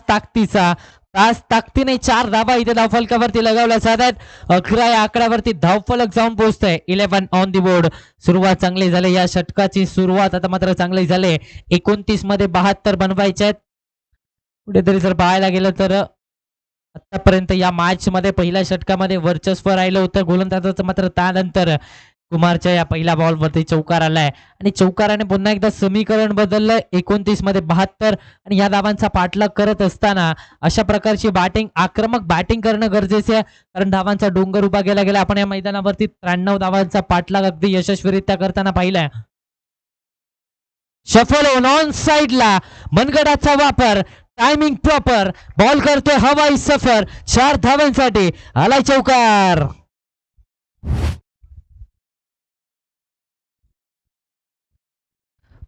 ताकदीने 4 धावा इथे धावफलकावरती लगावल्या जात आहेत. 11 या आकड्यावरती धावफलक जाऊन पोहोचतोय. 11 ऑन दी बोर्ड. सुरुवात चांगली झाली या षटकाची. सुरुवात आता मात्र चांगली झाली. 29 मध्ये 72 बनवायचे आहेत. कुठेतरी जर पाहायला गेलं तर आतापर्यंत या मॅच मध्ये पहिल्या षटकामध्ये वर्चस्व राहिलं होतं गोलंदाजाचं. मात्र त्यानंतर कुमारच्या या पहिल्या बॉलवरती चौकार आलाय आणि चौकाराने पुन्हा एकदा समीकरण बदललंय. 29 मध्ये 72 आणि या धावांचा पाठलाग करत असताना अशा प्रकारची बॅटिंग, आक्रमक बॅटिंग करणं गरजेचं आहे, कारण धावांचा डोंगर उभा केला गेला. आपण या मैदानावरती 93 धावांचा पाठलाग अगदी यशस्वीरित्या करताना पाहिलाय. शफल होऊन ऑन साइडला मनगडाचा वापर, टायमिंग प्रॉपर. बॉल करतोय हवाई सफर. 4 धावांसाठी आलाय चौकार.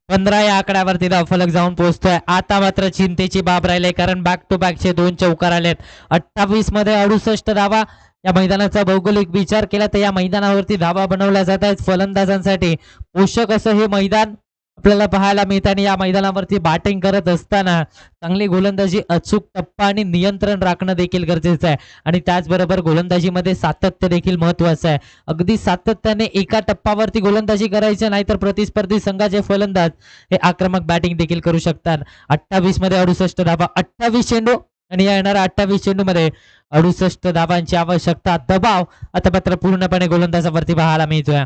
पंधरा या आकड्यावरती धावफलक जाऊन पोहोचतोय. आता मात्र चिंतेची बाब राहिली, कारण बॅक टू बॅकचे 2 चौकार आलेत. 28 मध्ये 68 धावा. या मैदानाचा भौगोलिक विचार केला तर या मैदानावरती धावा बनवल्या जात आहेत. फलंदाजांसाठी पोषक असं हे मैदान आपल्याला पाहायला मिळतं आणि या मैदानावरती बॅटिंग करत असताना चांगली गोलंदाजी, अचूक टप्पा आणि नियंत्रण राखणं देखील गरजेचं आहे. आणि त्याचबरोबर गोलंदाजीमध्ये सातत्य देखील महत्वाचं आहे. अगदी सातत्याने एका टप्प्यावरती गोलंदाजी करायचं, नाहीतर प्रतिस्पर्धी संघाचे फलंदाज हे आक्रमक बॅटिंग देखील करू शकतात. 28 मध्ये 68 धावा, 28 चेंडू आणि या येणाऱ्या 28 चेंडू मध्ये 68 धावांची आवश्यकता. दबाव आता मात्र पूर्णपणे गोलंदाजावरती पाहायला मिळतोय.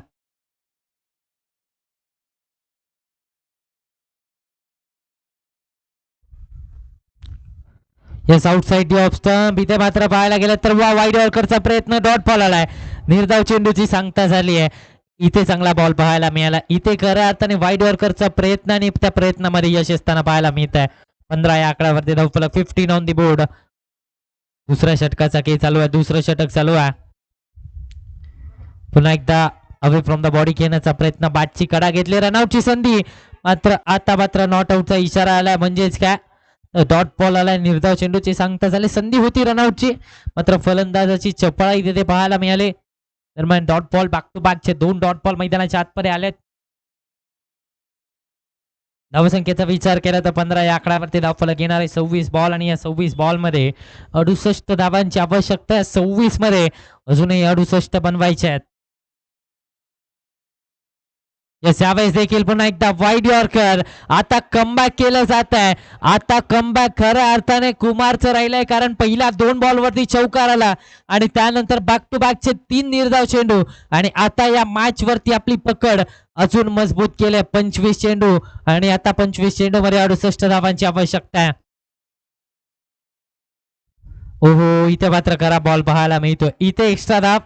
Yes, outside off stump. इथे मात्र पाहायला गेलं तर वाईड यॉर्करचा प्रयत्न, डॉट बॉल आलाय. निर्धाव चेंडूची सांगता झाली आहे. इथे चांगला बॉल पाहायला मिळाला. इथे खऱ्या अर्थाने वाईड यॉर्करचा प्रयत्न आणि त्या प्रयत्नामध्ये यश असताना पाहायला मिळत आहे. 15 या आकड्यावरती धावफलक, 15 ऑन दी बोर्ड. दुसऱ्या षटकाचा खेळ चालू आहे. दुसरं षटक चालू आहे. पुन्हा एकदा अवे फ्रॉम द बॉडी खेळण्याचा प्रयत्न, बॅटची कडा घेतली, रनआउटची संधी. मात्र आता मात्र नॉट आउटचा इशारा आलाय, म्हणजेच काय डॉट बॉल आलाय. निर्धाव चेंडूची सांगता झाली. संधी होती रनआउटची, मात्र फलंदाजाची चपळाई तिथे पाहायला मिळाली. दरम्यान डॉट बॉल, बॅक टू बॅकचे 2 डॉट बॉल मैदानाच्या आतमध्ये आलेत. धावसंख्येचा विचार केला तर 15 या आकड्यावरती धावफलक येणार आहे. 26 बॉल आणि या 26 बॉल मध्ये 68 धावांची आवश्यकता आहे. 26 मध्ये अजूनही 68 बनवायचे आहेत. यस, यावेळेस देखील पुन्हा एकदा वाईड यॉर्कर. आता कमबॅक केलं जात आहे. आता कमबॅक खऱ्या अर्थाने कुमारचं राहिलंय, कारण पहिल्या 2 बॉलवरती चौकार आला आणि त्यानंतर बॅक टू बॅकचे 3 निर्धाव चेंडू आणि आता या मॅच वरती आपली पकड अजून मजबूत केले. 25 चेंडू आणि आता 25 चेंडू मध्ये 68 धावांची आवश्यकता आहे. ओहो, इथे मात्र खरा बॉल पाहायला मिळतो. इथे एक्स्ट्रा धाव.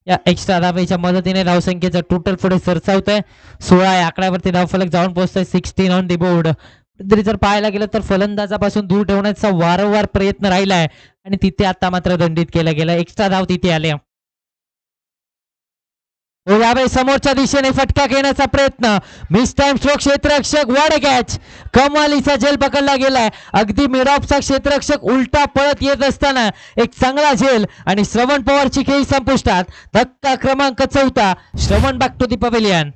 या एक्स्ट्रा धावेच्या मदतीने धावसंख्येचं टोटल पुढे सरसावतंय. 16 या आकड्यावरती धावफलक जाऊन पोहोचतोय. 16 ऑन दी बोर्ड. तरी जर पाहायला गेलं तर फलंदाजापासून दूर ठेवण्याचा वारंवार प्रयत्न राहिलाय आणि तिथे आता मात्र दंडित केलं गेलं. एक्स्ट्रा धाव तिथे आले. यावेळी समोरच्या दिशेने फटका घेण्याचा प्रयत्न. Mistime stroke. क्षेत्ररक्षक वॉड कॅच. कमालीचा झेल पकडला गेलाय. अगदी मिड ऑफचा क्षेत्ररक्षक उलटा पळत येत असताना एक चांगला झेल आणि श्रवण पवारची खेळी संपुष्टात. धक्का क्रमांक 4. Shravan back to the pavilion.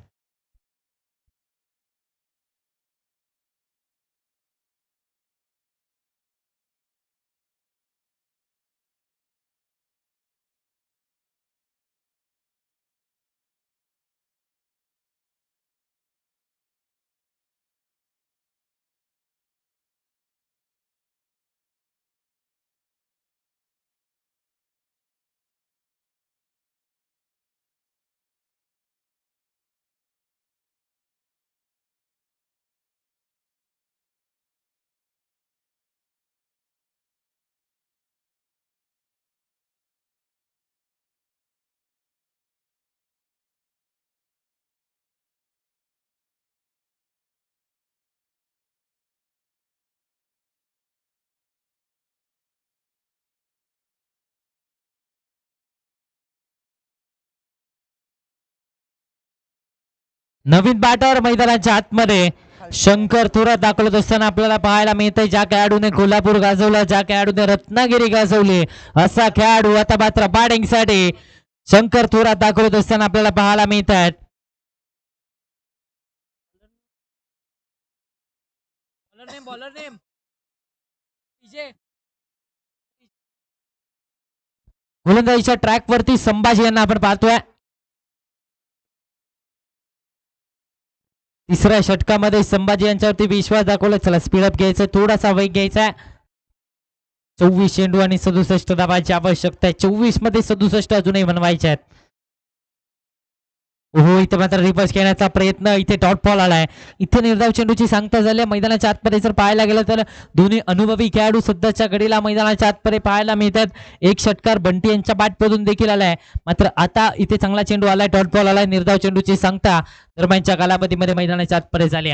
नवीन बॅटर मैदानाच्या आतमध्ये शंकर थोरात दाखवत असताना आपल्याला पाहायला मिळतंय. ज्या खेळाडूने कोल्हापूर गाजवलं, ज्या खेळाडूने रत्नागिरी गाजवली, असा खेळाडू आता मात्र बॅटिंग साठी शंकर थोरात दाखवत असताना आपल्याला पाहायला मिळत आहेत. गोलंदाजीच्या ट्रॅक वरती संभाजी यांना आपण पाहतोय. तिसऱ्या षटकामध्ये संभाजी यांच्यावरती विश्वास दाखवला. चला स्पीडअप घ्यायचं, थोडासा वेग घ्यायचा. 24 चेंडू आणि 67 धावांची आवश्यकता आहे. 24 मध्ये 67 अजूनही बनवायचे आहेत. हो, इथे मात्र रिवर्स खेळण्याचा प्रयत्न. इथे डॉट बॉल आलाय. इथे निर्धाव चेंडूची सांगता झाली. मैदानाच्या आतमध्ये जर पाहायला गेलं तर दोन्ही अनुभवी खेळाडू सध्याच्या घडीला मैदानाच्या आतमध्ये पाहायला मिळतात. एक षटकार बंटी यांच्या बॅटमधून देखील आलाय. मात्र आता इथे चांगला चेंडू आलाय, डॉट बॉल आलाय. निर्धाव चेंडूची सांगता दरम्यानच्या कालावधीमध्ये मैदानाच्या आतमध्ये झाली.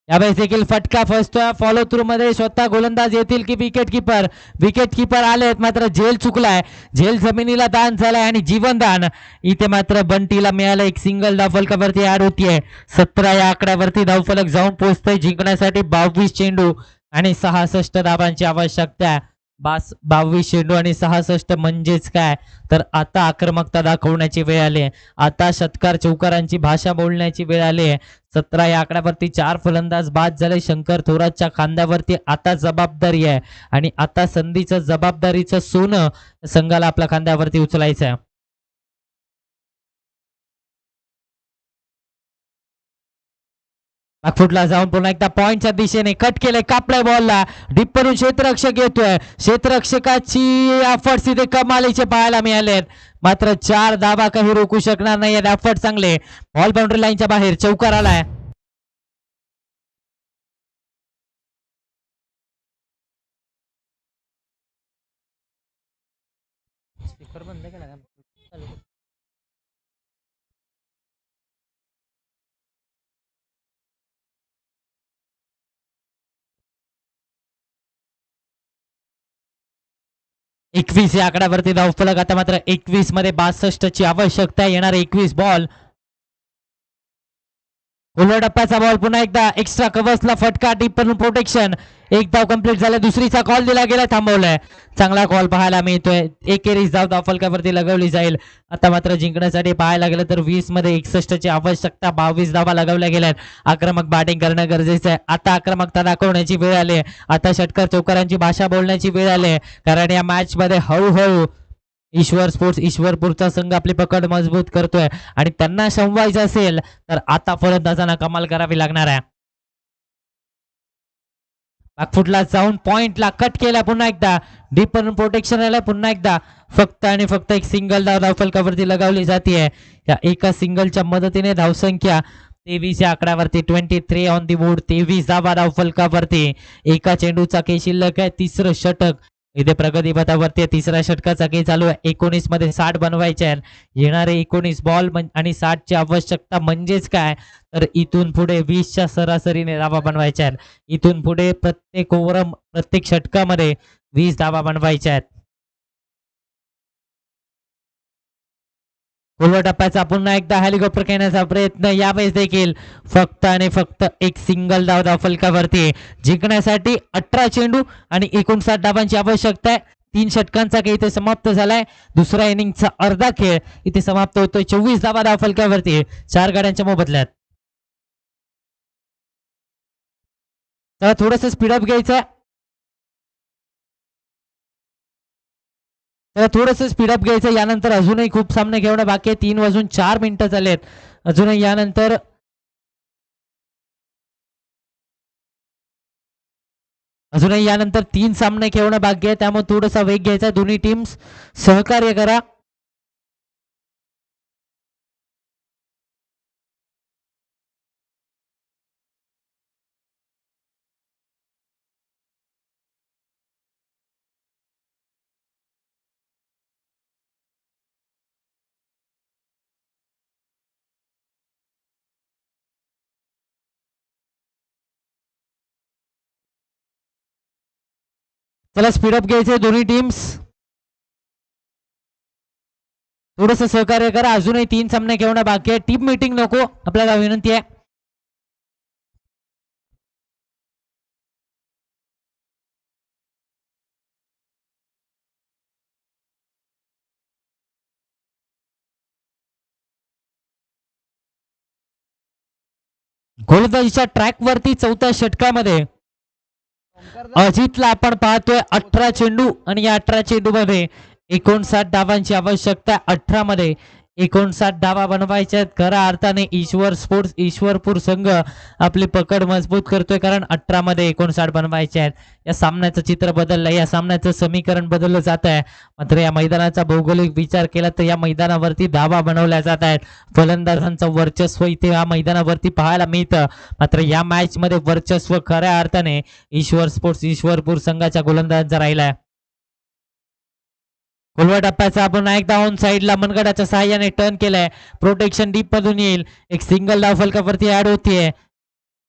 यावेळेस देखील फटका फसतोय. फॉलो थ्रू मध्ये स्वतः गोलंदाज येतील की विकेट किपर. विकेट किपर आलेत, मात्र झेल चुकलाय. झेल जमिनीला दान झालाय आणि जीवनदान इथे मात्र बंटीला मिळालं. एक सिंगल धावफलकावरती ऍड होतीये. 17 या आकड्यावरती धावफलक जाऊन पोहोचतोय. जिंकण्यासाठी 22 चेंडू आणि 66 धावांची आवश्यकता आहे. 22 चेंडू आणि 66 म्हणजेच काय, तर आता आक्रमकता दाखवण्याची वेळ आली आहे. आता षटकार चौकारांची भाषा बोलण्याची वेळ आली आहे. 17 या आकड्यावरती 4 फलंदाज बाद झाले. शंकर थोरातच्या खांद्यावरती आता जबाबदारी आहे आणि आता संधीचं जबाबदारीचं सोनं संघाला आपल्या खांद्यावरती उचलायचं आहे. फुटला जाऊन पुन्हा एकदा पॉइंटच्या दिशेने कट केले. कापलाय बॉलला. डीपवरून क्षेत्ररक्षक येतोय. क्षेत्ररक्षकाची एफर्ट्स इथे कमालीचे पाहायला मिळाले. मात्र 4 धावा काही रोखू शकणार नाही. एफर्ट चांगले. बॉल बाउंड्री लाईनच्या बाहेर चौकार आलाय. स्पीकर बंद केला. 21 या आकड्यावरती धावफलक. आता मात्र 21 मध्ये 62 ची आवश्यकता. येणार 21 बॉल. उलट टप्प्याचा बॉल. पुन्हा एकदा एक्स्ट्रा कव्हर्सला फटका. Deep protection. एक धाव कंप्लीट झाला. दुसरीचा कॉल दिला गेला, थांबवलाय. चांगला कॉल पाहायला मिळतोय. एकेरीच धाव धावफलकावरती लगवली जाईल. आता मात्र जिंकण्यासाठी पाहायला गेलं तर 20 मध्ये 61 ची आवश्यकता. 22 धावा लगवल्या गेल्यात. आक्रमक बॅटिंग करणं गरजेचं आहे. आता आक्रमकता दाखवण्याची वेळ आली. आता षटकार चौकारांची भाषा बोलण्याची वेळ आली, कारण या मॅच मध्ये हळूहळू ईश्वर स्पोर्ट्स ईश्वरपूरचा संघ आपली पकड मजबूत करतोय आणि त्यांना शमवायचं असेल तर आता फलंदाजांना कमाल करावी लागणार आहे. बॅकफुटला जाऊन पॉइंटला कट केला पुन्हा एकदा डीप प्रोटेक्शन आलं पुन्हा एकदा फक्त आणि फक्त एक सिंगल धावफलकावरती लगावली जाते. या एका सिंगलच्या मदतीने धावसंख्या 23 या आकड्यावरती 23 ऑन दी बोर्ड. 23 धावा धावफलकावरती. एका चेंडूचा खेळ शिल्लक आहे. तिसरं षटक इथे प्रगतीपथावरती आहे. तिसऱ्या षटकाचा खेळ चालू आहे. 19 मध्ये 60 बनवायचे आहेत. येणारे 19 बॉल आणि 60 ची आवश्यकता म्हणजेच काय तर इथून पुढे 20च्या सरासरीने धावा बनवायच्या आहेत. इथून पुढे प्रत्येक ओव्हर प्रत्येक षटकामध्ये 20 धावा बनवायच्या आहेत. खोलवर टप्प्याचा पुन्हा एकदा हेलिकॉप्टर खेळण्याचा प्रयत्न यावेळेस देखील फक्त आणि फक्त एक सिंगल धावफलकावरती. जिंकण्यासाठी 18 चेंडू आणि 59 धावांची आवश्यकता आहे. 3 षटकांचा खेळ इथे समाप्त झालाय. दुसऱ्या इनिंगचा अर्धा खेळ इथे समाप्त होतोय. 24 धावा धावफलकावरती 4 गाड्यांच्या मोबदल्यात. तर थोडस स्पीडअप घ्यायचं. तर थोडस स्पीडअप घ्यायचं. यानंतर अजूनही खूप सामने खेळणं बाकी आहे. 3 वाजून 4 मिनिटं झालेत. अजूनही यानंतर 3 सामने खेळणं बाकी आहे. त्यामुळे थोडासा वेग घ्यायचा. दोन्ही टीम्स सहकार्य करा. चला स्पीडअप घ्यायचे. दोन्ही टीम्स थोडस सहकार्य करा. अजूनही 3 सामने खेळणं बाकी आहे. टीम मीटिंग नको आपल्याला विनंती आहे. गोलंदाजीच्या ट्रॅक वरती 4थ्या षटकामध्ये अजितला आपण पाहतोय. 18 चेंडू आणि या 18 चेंडू मध्ये 59 धावांची आवश्यकता. 18 मध्ये 59 धावा बनवायच्या आहेत. खऱ्या अर्थाने ईश्वर स्पोर्ट्स ईश्वरपूर संघ आपली पकड मजबूत करतोय कारण 18 मध्ये 59 बनवायचे आहेत. या सामन्याचं चित्र बदललंय. या सामन्याचं समीकरण बदललं जात आहे. मात्र या मैदानाचा भौगोलिक विचार केला तर या मैदानावरती धावा बनवल्या जात आहेत. फलंदाजांचं वर्चस्व इथे या मैदानावरती पाहायला मिळतं. मात्र या मॅच मध्ये वर्चस्व खऱ्या अर्थाने ईश्वर स्पोर्ट्स ईश्वरपूर संघाच्या गोलंदाजांचा राहिलाय. खोलवर टप्प्याचा आपण एकदा ऑन साइडला मनगडाच्या सहाय्याने टर्न केलाय. प्रोटेक्शन डीप मधून येईल. एक सिंगल धावफलकावरती ऍड होतीये.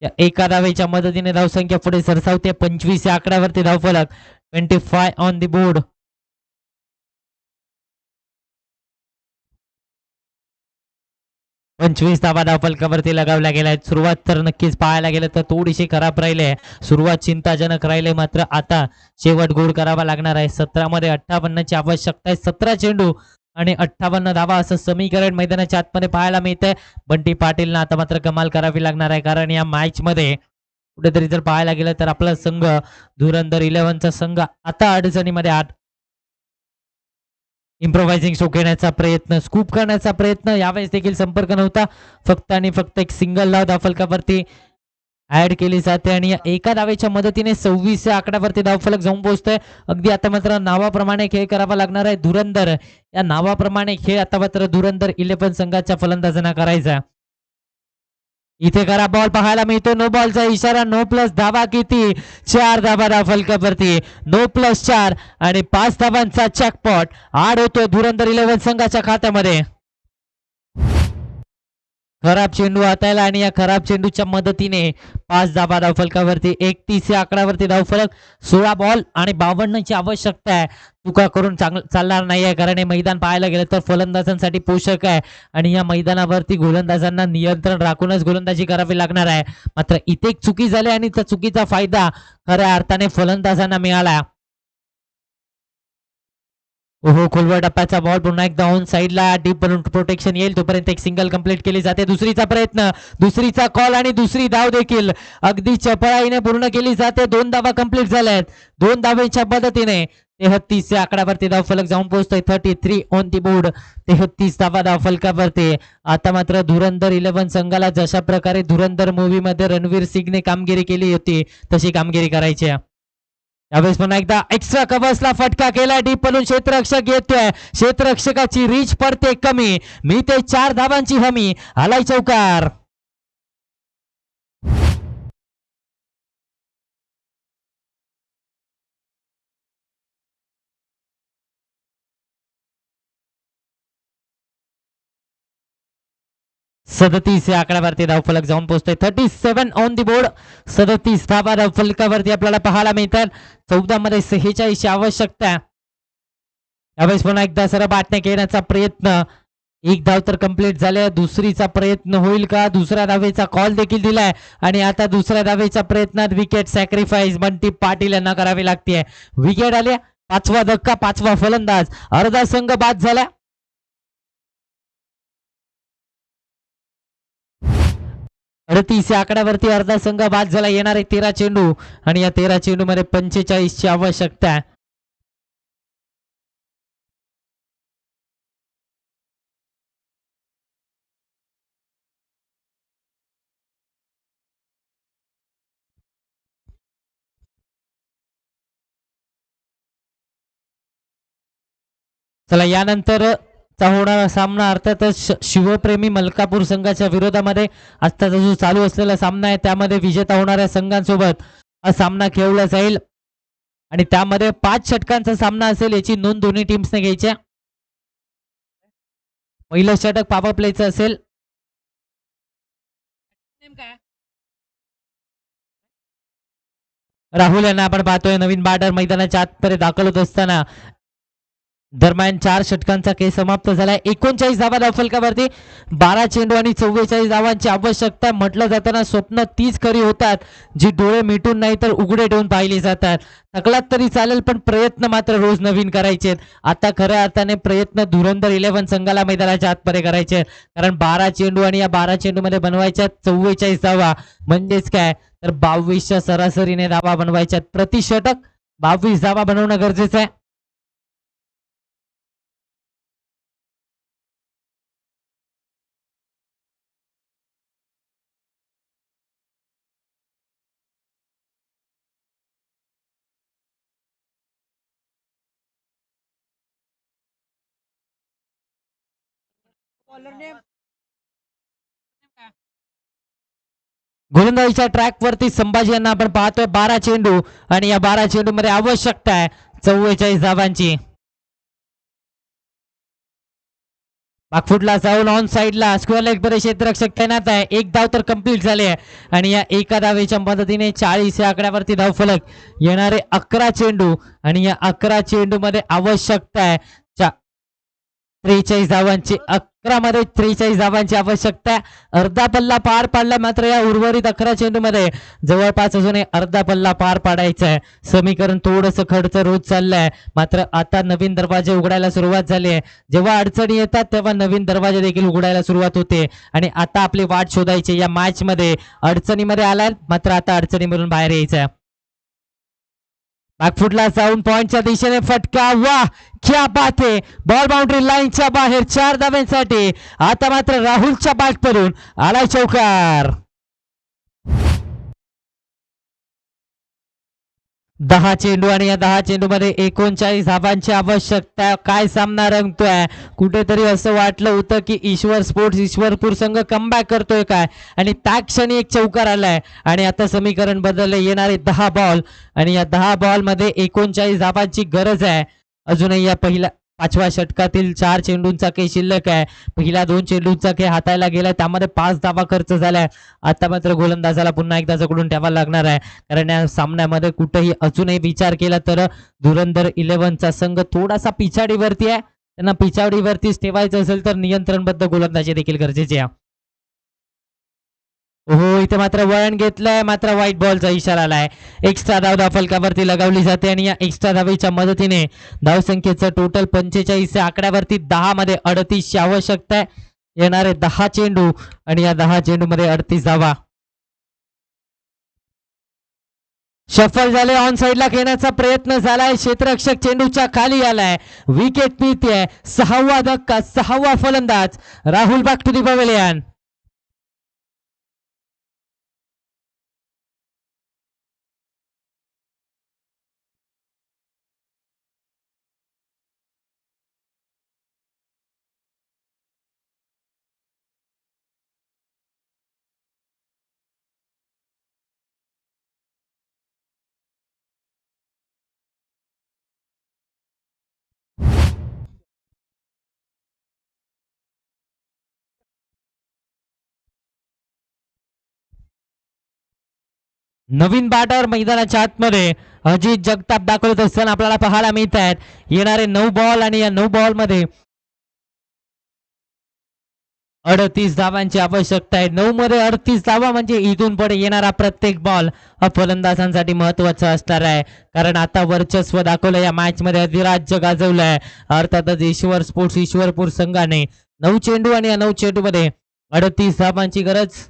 या एका धावेच्या मदतीने धावसंख्या पुढे सरसावते. 25 या आकड्यावरती धावफलक. 25 ऑन दी बोर्ड. 25 धावा धावफलकावरती लगावल्या गेल्या आहेत. सुरुवात तर नक्कीच पाहायला गेलं तर थोडीशी खराब राहिली आहे. सुरुवात चिंताजनक राहिले. मात्र आता शेवट गोड करावा लागणार आहे. 17 मध्ये 58 ची आवश्यकता आहे. 17 चेंडू आणि 58 धावा असं समीकरण मैदानाच्या आतमध्ये पाहायला मिळतंय. बंटी पाटीलना आता मात्र कमाल करावी लागणार आहे कारण या मॅच मध्ये कुठेतरी जर पाहायला गेलं तर आपला संघ धुरंधर 11चा संघ आता अडचणीमध्ये इम्प्रोव्हायझिंग शो घेण्याचा प्रयत्न स्कूप करण्याचा प्रयत्न यावेळेस देखील संपर्क नव्हता. फक्त आणि फक्त एक सिंगल धाव धावफलकावरती ऍड केली जाते आणि या एका धावेच्या मदतीने 26 या आकड्यावरती धावफलक जाऊन पोहोचतोय. अगदी आता मात्र नावाप्रमाणे खेळ करावा लागणार आहे. धुरंधर या नावाप्रमाणे खेळ आता मात्र धुरंधर 11 संघाच्या फलंदाजांना करायचा. इथे करा बॉल पाहायला मिळतो. नो बॉलचा इशारा. नो प्लस धावा किती 4 धावा धावफलकावरती. नो प्लस 4 आणि 5 धावांचा चॅकपॉट आड होतोय धुरंधर 11 संघाच्या खात्यामध्ये. खराब चेंडू हातायला आणि या खराब चेंडूच्या मदतीने 5 धावा धावफलकावरती. 31 या आकड्यावरती धावफलक. 16 बॉल आणि 52 ची आवश्यकता आहे. चुका करून चालणार नाहीये कारण हे मैदान पाहायला गेलं तर फलंदाजांसाठी पोषक आहे आणि या मैदानावरती गोलंदाजांना नियंत्रण राखूनच गोलंदाजी करावी लागणार आहे. मात्र इथे एक चुकी झाली आणि त्या चुकीचा फायदा खऱ्या अर्थाने फलंदाजांना मिळाला. ओहो खोलवर टप्प्याचा बॉल पुन्हा एकदा ऑन साइडला डीप प्रोटेक्शन येईल तोपर्यंत एक सिंगल कंप्लीट केली जाते. दुसरीचा प्रयत्न दुसरीचा कॉल आणि दुसरी धाव देखील अगदी चपळाईने पूर्ण केली जाते. 2 धावा कंप्लीट झाल्या आहेत. 2 धावेच्या मदतीने 33 च्या आकड्यावरती धावफलक जाऊन पोहोचतोय. 33 ऑन दी बोर्ड. 33 धावा धावफलकावरती. आता मात्र धुरंधर 11 संघाला जशा प्रकारे धुरंधर मूवी मध्ये रणवीर सिंगने कामगिरी केली होती तशी कामगिरी करायची आहे. यावेळेस पुन्हा एकदा एक्स्ट्रा कव्हर्सला फटका केला. डीप पलून क्षेत्ररक्षक येतोय. क्षेत्ररक्षकाची रीच पडते कमी. मी ते 4 धावांची हमी. आलाय चौकार. सदतीस या आकड्यावरती धावफलक जाऊन पोहोचतोय. 37 ऑन दी बोर्ड. 37 धावा धावफलकावरती आपल्याला पाहायला मिळतात. 14 मध्ये 46 ची आवश्यकता. यावेळेस पुन्हा एकदा सरळ बाटणे घेण्याचा प्रयत्न. एक धाव तर कंप्लीट झाले. दुसरीचा प्रयत्न होईल का? दुसऱ्या धावेचा कॉल देखील दिलाय आणि आता दुसऱ्या धावेच्या प्रयत्नात विकेट सॅक्रिफाईस बंटी पाटील यांना करावी लागते. विकेट आली. 5वा धक्का, 5वा फलंदाज. अर्धा संघ बाद झाला. 38 या आकड्यावरती अर्धा संघ बाद झाला. येणारे 13 चेंडू आणि या 13 चेंडू मध्ये 45 ची आवश्यकता आहे. चला यानंतर चा होणारा सामना अर्थातच शिवप्रेमी मलकापूर संघाच्या विरोधामध्ये आजचा जो चालू असलेला सामना आहे त्यामध्ये विजेता होणाऱ्या संघांसोबत हा सामना खेळला जाईल आणि त्यामध्ये 5 षटकांचा सामना असेल याची नोंद दोन्ही टीम्सने घ्यायची. पहिलं षटक पॉवर प्लेचं असेल. राहुल यांना आपण पाहतोय नवीन बॅटर मैदानाच्या आतमध्ये दाखल होत असताना. दरम्यान 4 षटकांचा खेळ समाप्त झालाय. 39 धावा धावफलकावरती. 12 चेंडू आणि 44 धावांची आवश्यकता. म्हटलं जाताना स्वप्न तीच खरी होतात जी डोळे मिटून नाही तर उघडे ठेवून पाहिली जातात. थकलात तरी चालेल पण प्रयत्न मात्र रोज नवीन करायचे. आता खऱ्या अर्थाने प्रयत्न धुरंधर 11 संघाला मैदानाच्या आतमध्ये करायचे कारण 12 चेंडू आणि या 12 चेंडू मध्ये बनवायच्या 44 धावा म्हणजेच काय तर 22च्या सरासरीने धावा बनवायच्यात. प्रति षटक 22 धावा बनवणं गरजेचं आहे. गोलंदाजीच्या ट्रॅक वरती संभाजी यांना आपण पाहतोय. 12 चेंडू आणि या 12 चेंडू मध्ये आवश्यकता आहे 44 धावांची. बागफुटला जाऊन ऑन साइडला स्क्वेअर लेग मध्ये क्षेत्ररक्षक तैनात आहे. एक धाव तर कंप्लीट झाली आहे आणि या एका धावेच्या मदतीने 40 या आकड्यावरती धावफलक. येणारे 11 चेंडू आणि या 11 चेंडू मध्ये आवश्यकता आहे 43 धावांची. 11 मध्ये 43 धावांची आवश्यकता आहे. अर्धा पल्ला पार पाडला मात्र या उर्वरित 11 चेंडू मध्ये जवळपास अजून अर्धा पल्ला पार पाडायचा आहे. समीकरण थोडंसं खडचं रोज चाललंय मात्र आता नवीन दरवाजे उघडायला सुरुवात झाली आहे. जेव्हा अडचणी येतात तेव्हा नवीन दरवाजे देखील उघडायला सुरुवात होते आणि आता आपली वाट शोधायची. या मॅच मध्ये अडचणीमध्ये आलाय मात्र आता अडचणीमधून बाहेर यायचं आहे. बॅकफुटला जाऊन पॉइंटच्या दिशेने फटका. वाह क्या बात है. बॉल बाउंड्री लाईनच्या बाहेर 4 धाव्यांसाठी. आता मात्र राहुलच्या बॅटवरून आलाय चौकार. 10 चेंडू आणि या 10 चेंडू मध्ये 39 धावांची आवश्यकता. काय सामना रंगतोय. कुठेतरी असं वाटलं होतं की ईश्वर स्पोर्ट्स ईश्वरपूर संघ कमबॅक करतोय काय आणि त्या क्षणी एक चौकार आलाय आणि आता समीकरण बदलले. येणारे 10 बॉल आणि या 10 बॉल मध्ये 39 धावांची गरज आहे. अजूनही या पहिल्या 5व्या षटकातील 4 चेंडूंचा खेळ शिल्लक आहे. पहिल्या 2 चेंडूंचा खेळ हातायला गेलाय त्यामध्ये 5 धावा खर्च झालाय. आता मात्र गोलंदाजाला पुन्हा एकदा जकडून ठेवायला लागणार आहे कारण या सामन्यामध्ये कुठेही अजूनही विचार केला तर धुरंधर 11चा संघ थोडासा पिछाडीवरती आहे. त्यांना पिछाडीवरतीच ठेवायचं असेल तर नियंत्रणबद्ध गोलंदाजी देखील गरजेची आहे. हो इथे मात्र वळण घेतलंय मात्र व्हाईट बॉलचा इशारा आलाय. एक्स्ट्रा धाव फलकावरती लगावली जाते आणि या एक्स्ट्रा धावेच्या मदतीने धावसंख्येचं टोटल 45 आकड्यावरती 10 मध्ये 38 ची आवश्यकता आहे. येणारे 10 चेंडू आणि या 10 चेंडू मध्ये 38 धावा. सफल झाले. ऑन साइडला घेण्याचा प्रयत्न झालाय. क्षेत्ररक्षक चेंडूच्या खाली आलाय. विकेट मिळते. 6वा धक्का, 6वा फलंदाज Rahul back to the pavilion. नवीन बॅटर मैदानाच्या आतमध्ये अजित जगताप दाखवत असताना आपल्याला पाहायला मिळत आहेत. येणारे 9 बॉल आणि या 9 बॉल मध्ये 38 धावांची आवश्यकता आहे. 9 मध्ये 38 धावा म्हणजे इथून पुढे येणारा प्रत्येक बॉल हा फलंदाजांसाठी महत्वाचा असणार आहे. कारण आता वर्चस्व दाखवलं या मॅच मध्ये, अधिराज्य गाजवलंय. अर्थातच ईश्वर स्पोर्ट्स ईश्वरपूर संघाने 9 चेंडू आणि या 9 चेंडू मध्ये 38 धावांची गरज.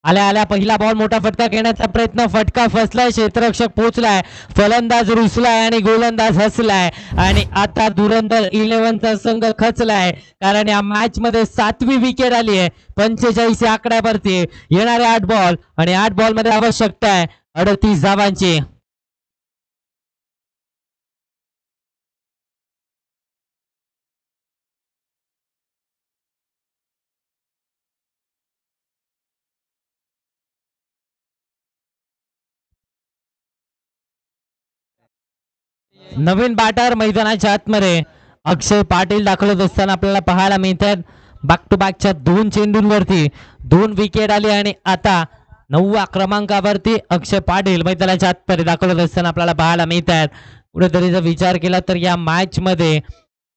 आल्या आल्या पहिला बॉल, मोठा फटका घेण्याचा प्रयत्न, फटका फसलाय. क्षेत्ररक्षक पोहोचलाय, फलंदाज रुसलाय आणि गोलंदाज हसलाय. आणि आता धुरंधर 11चा संघ खचलाय, कारण या मॅच मध्ये 7वी विकेट आली आहे. 45 या आकड्यावरती येणारे 8 बॉल आणि 8 बॉल मध्ये आवश्यकता आहे 38 धावांची. नवीन बॅटर मैदानाच्या आतमध्ये अक्षय पाटील दाखवत असताना आपल्याला पाहायला मिळतात. बॅक टू बॅकच्या 2 चेंडूंवरती 2 विकेट आली आणि आता 9व्या क्रमांकावरती अक्षय पाटील मैदानाच्या आतमध्ये दाखवत असताना आपल्याला पाहायला मिळतात. कुठेतरी जर विचार केला तर या मॅच मध्ये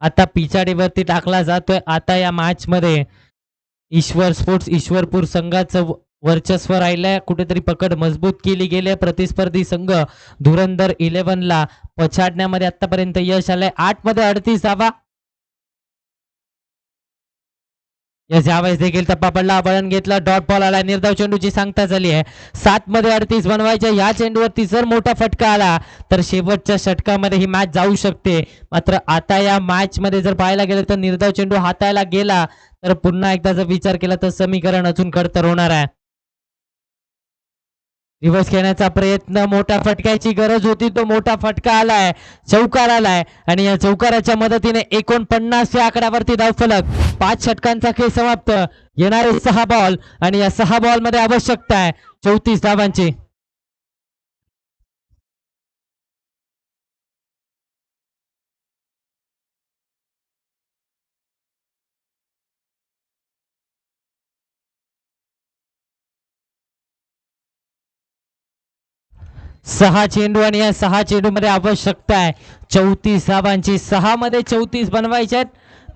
आता पिछाडीवरती टाकला जातोय. आता या मॅच मध्ये ईश्वर स्पोर्ट्स ईश्वरपूर संघाचं वर्चस्व राहिलंय. कुठेतरी पकड मजबूत केली गेली. प्रतिस्पर्धी संघ धुरंधर 11ला पछाडण्यामध्ये आतापर्यंत यश आलंय. 8 मध्ये 38 धावा. यस, यावेळेस देखील टप्पा पडला, वळण घेतला, डॉट बॉल आला, निर्धाव चेंडूची सांगता झाली आहे. 7 मध्ये 38 बनवायच्या. या चेंडूवरती जर मोठा फटका आला तर शेवटच्या षटकामध्ये ही मॅच जाऊ शकते. मात्र आता या मॅच मध्ये जर पाहायला गेलं तर निर्धाव चेंडू हाताळला गेला तर पुन्हा एकदा जर विचार केला तर समीकरण अजून खडतर होणार आहे. रिव्हर्स खेळण्याचा प्रयत्न, मोठ्या फटक्याची गरज होती, तो मोठा फटका आलाय, चौकार आलाय आणि या चौकाराच्या मदतीने 49 या आकड्यावरती धावफलक. 5 षटकांचा खेळ समाप्त. येणारे 6 बॉल आणि या 6 बॉल मध्ये आवश्यकता आहे 34 धावांची. सहा चेंडू आणि या 6 चेंडू मध्ये आवश्यकता आहे 34 धावांची. 6 मध्ये 34 बनवायचे आहेत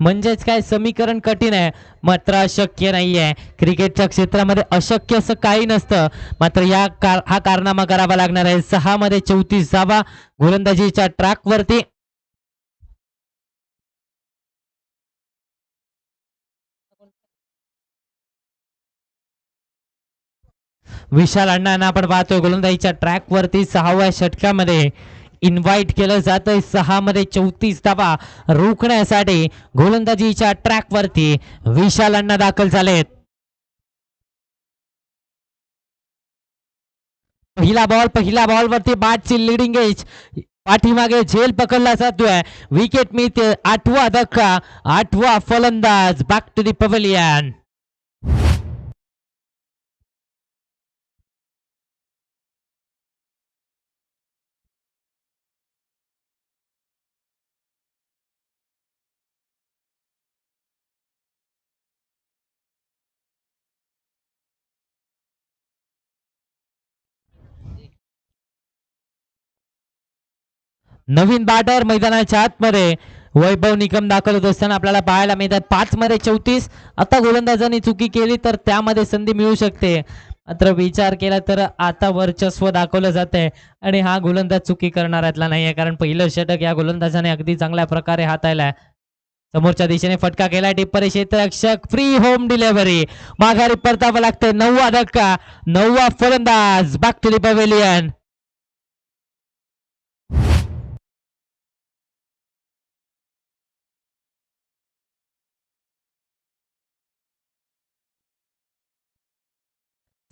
म्हणजेच काय, समीकरण कठीण आहे मात्र अशक्य नाही आहे. क्रिकेटच्या क्षेत्रामध्ये अशक्य असं काही नसतं. मात्र हा कारनामा करावा लागणार आहे. 6 मध्ये 34 धावा गोलंदाजीच्या ट्रॅक वरती. विशाल अण्णांना आपण पाहतोय गोलंदाजीच्या ट्रॅक वरती 6व्या षटकामध्ये इन्व्हाइट केलं जातंय. 6 मध्ये 34 धावा रोखण्यासाठी गोलंदाजीच्या ट्रॅक वरती विशाल अण्णा दाखल झालेत. पहिला बॉल वरती बॅटची लिडिंग एज, पाठीमागे झेल पकडला जातोय. विकेट मिळते. 8वा धक्का, 8वा फलंदाज बॅक टू दी पवेलियन. नवीन बॅटर मैदानाच्या आतमध्ये वैभव निकम दाखल होत असताना आपल्याला पाहायला मिळतात. 5 मध्ये 34. आता गोलंदाजांनी चुकी केली तर त्यामध्ये संधी मिळू शकते. मात्र विचार केला तर आता वर्चस्व दाखवलं जात आहे आणि हा गोलंदाज चुकी करणाऱ्यातला नाही आहे, कारण पहिलं षटक या गोलंदाजाने अगदी चांगल्या प्रकारे हाताळलंय. समोरच्या दिशेने फटका केला टिप्परी क्षेत्ररक्षक फ्री होम डिलिव्हरी माघारी परतावं लागतंय 9वा धक्का 9वा फलंदाज बॅक टू द पवेलियन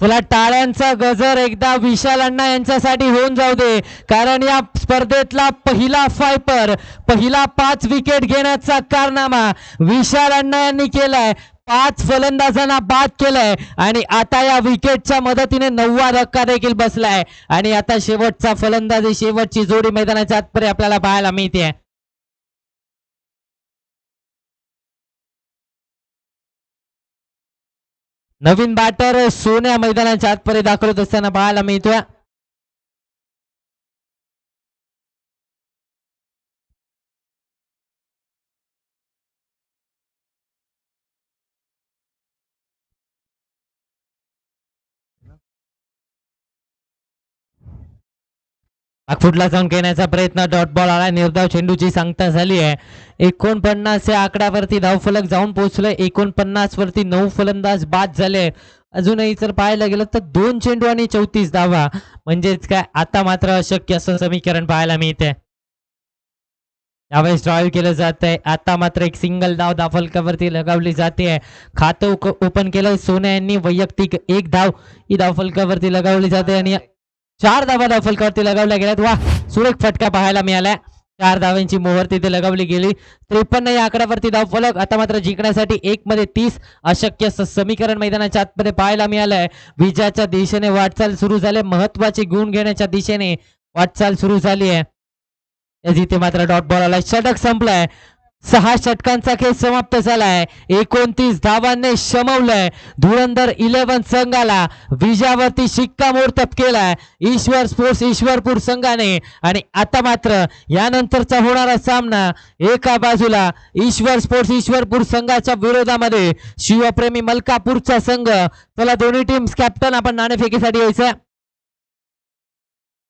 तुला टाळ्यांचा गजर एकदा विशाल अण्णा यांच्यासाठी होऊन जाऊ दे कारण या स्पर्धेतला पहिला फायपर पहिला 5 विकेट घेण्याचा कारनामा विशाल अण्णा यांनी केलाय 5 फलंदाजांना बाद केलंय आणि आता या विकेटच्या मदतीने 9वा धक्का देखील बसलाय आणि आता शेवटचा फलंदाजी शेवटची जोडी मैदानाच्या आतपर्यंत आपल्याला पाहायला मिळते. नवीन बॅटर सोन्या मैदानाच्या आतपर्यंत दाखल होत असताना पाहायला मिळतोय. फुटला जाऊन घेण्याचा प्रयत्न डॉट बॉल आला निर्धाव चेंडूची सांगता झाली आहे 49 या आकड्यावरती धावफलक जाऊन पोहोचले 49 वरती 9 फलंदाज बाद झाले अजूनही जर पाहायला गेलं तर 2 चेंडू आणि 34 धावा म्हणजेच काय आता मात्र अशक्य असं समीकरण पाहायला मिळते. यावेळेस ड्राईव्ह केलं जात आहे आता मात्र एक सिंगल धाव धावफलकावरती लगावली जाते खातं ओपन केलंय सोन्या यांनी वैयक्तिक 1 धाव ही धावफलकावरती लगावली जाते आणि 4 धावा धावफलकावरती लगावल्या गेल्यात. वा सुरेख फटका पाहायला मिळाला 4 धावांची मोहर तिथे लगावली गेली 53 या आकड्यावरती धावफलक आता मात्र जिंकण्यासाठी 1 मध्ये 30 अशक्य समीकरण मैदानाच्या आतमध्ये पाहायला मिळालंय. विजयाच्या दिशेने वाटचाल सुरू झाली महत्वाचे गुण घेण्याच्या दिशेने वाटचाल सुरू झाली आहे. जिथे मात्र डॉट बॉल आला षटक संपलाय 6 षटकांचा खेळ समाप्त झालाय 29 धावांनी शमवलंय धुरंधर 11 संघाला विजयावरती शिक्कामोर्तब केलाय ईश्वर स्पोर्ट्स ईश्वरपूर संघाने आणि आता मात्र यानंतरचा होणारा सामना एका बाजूला ईश्वर स्पोर्ट्स ईश्वरपूर संघाच्या विरोधामध्ये शिवप्रेमी मलकापूरचा संघ. चला दोन्ही टीम्स कॅप्टन आपण नाणेफेकीसाठी यायचं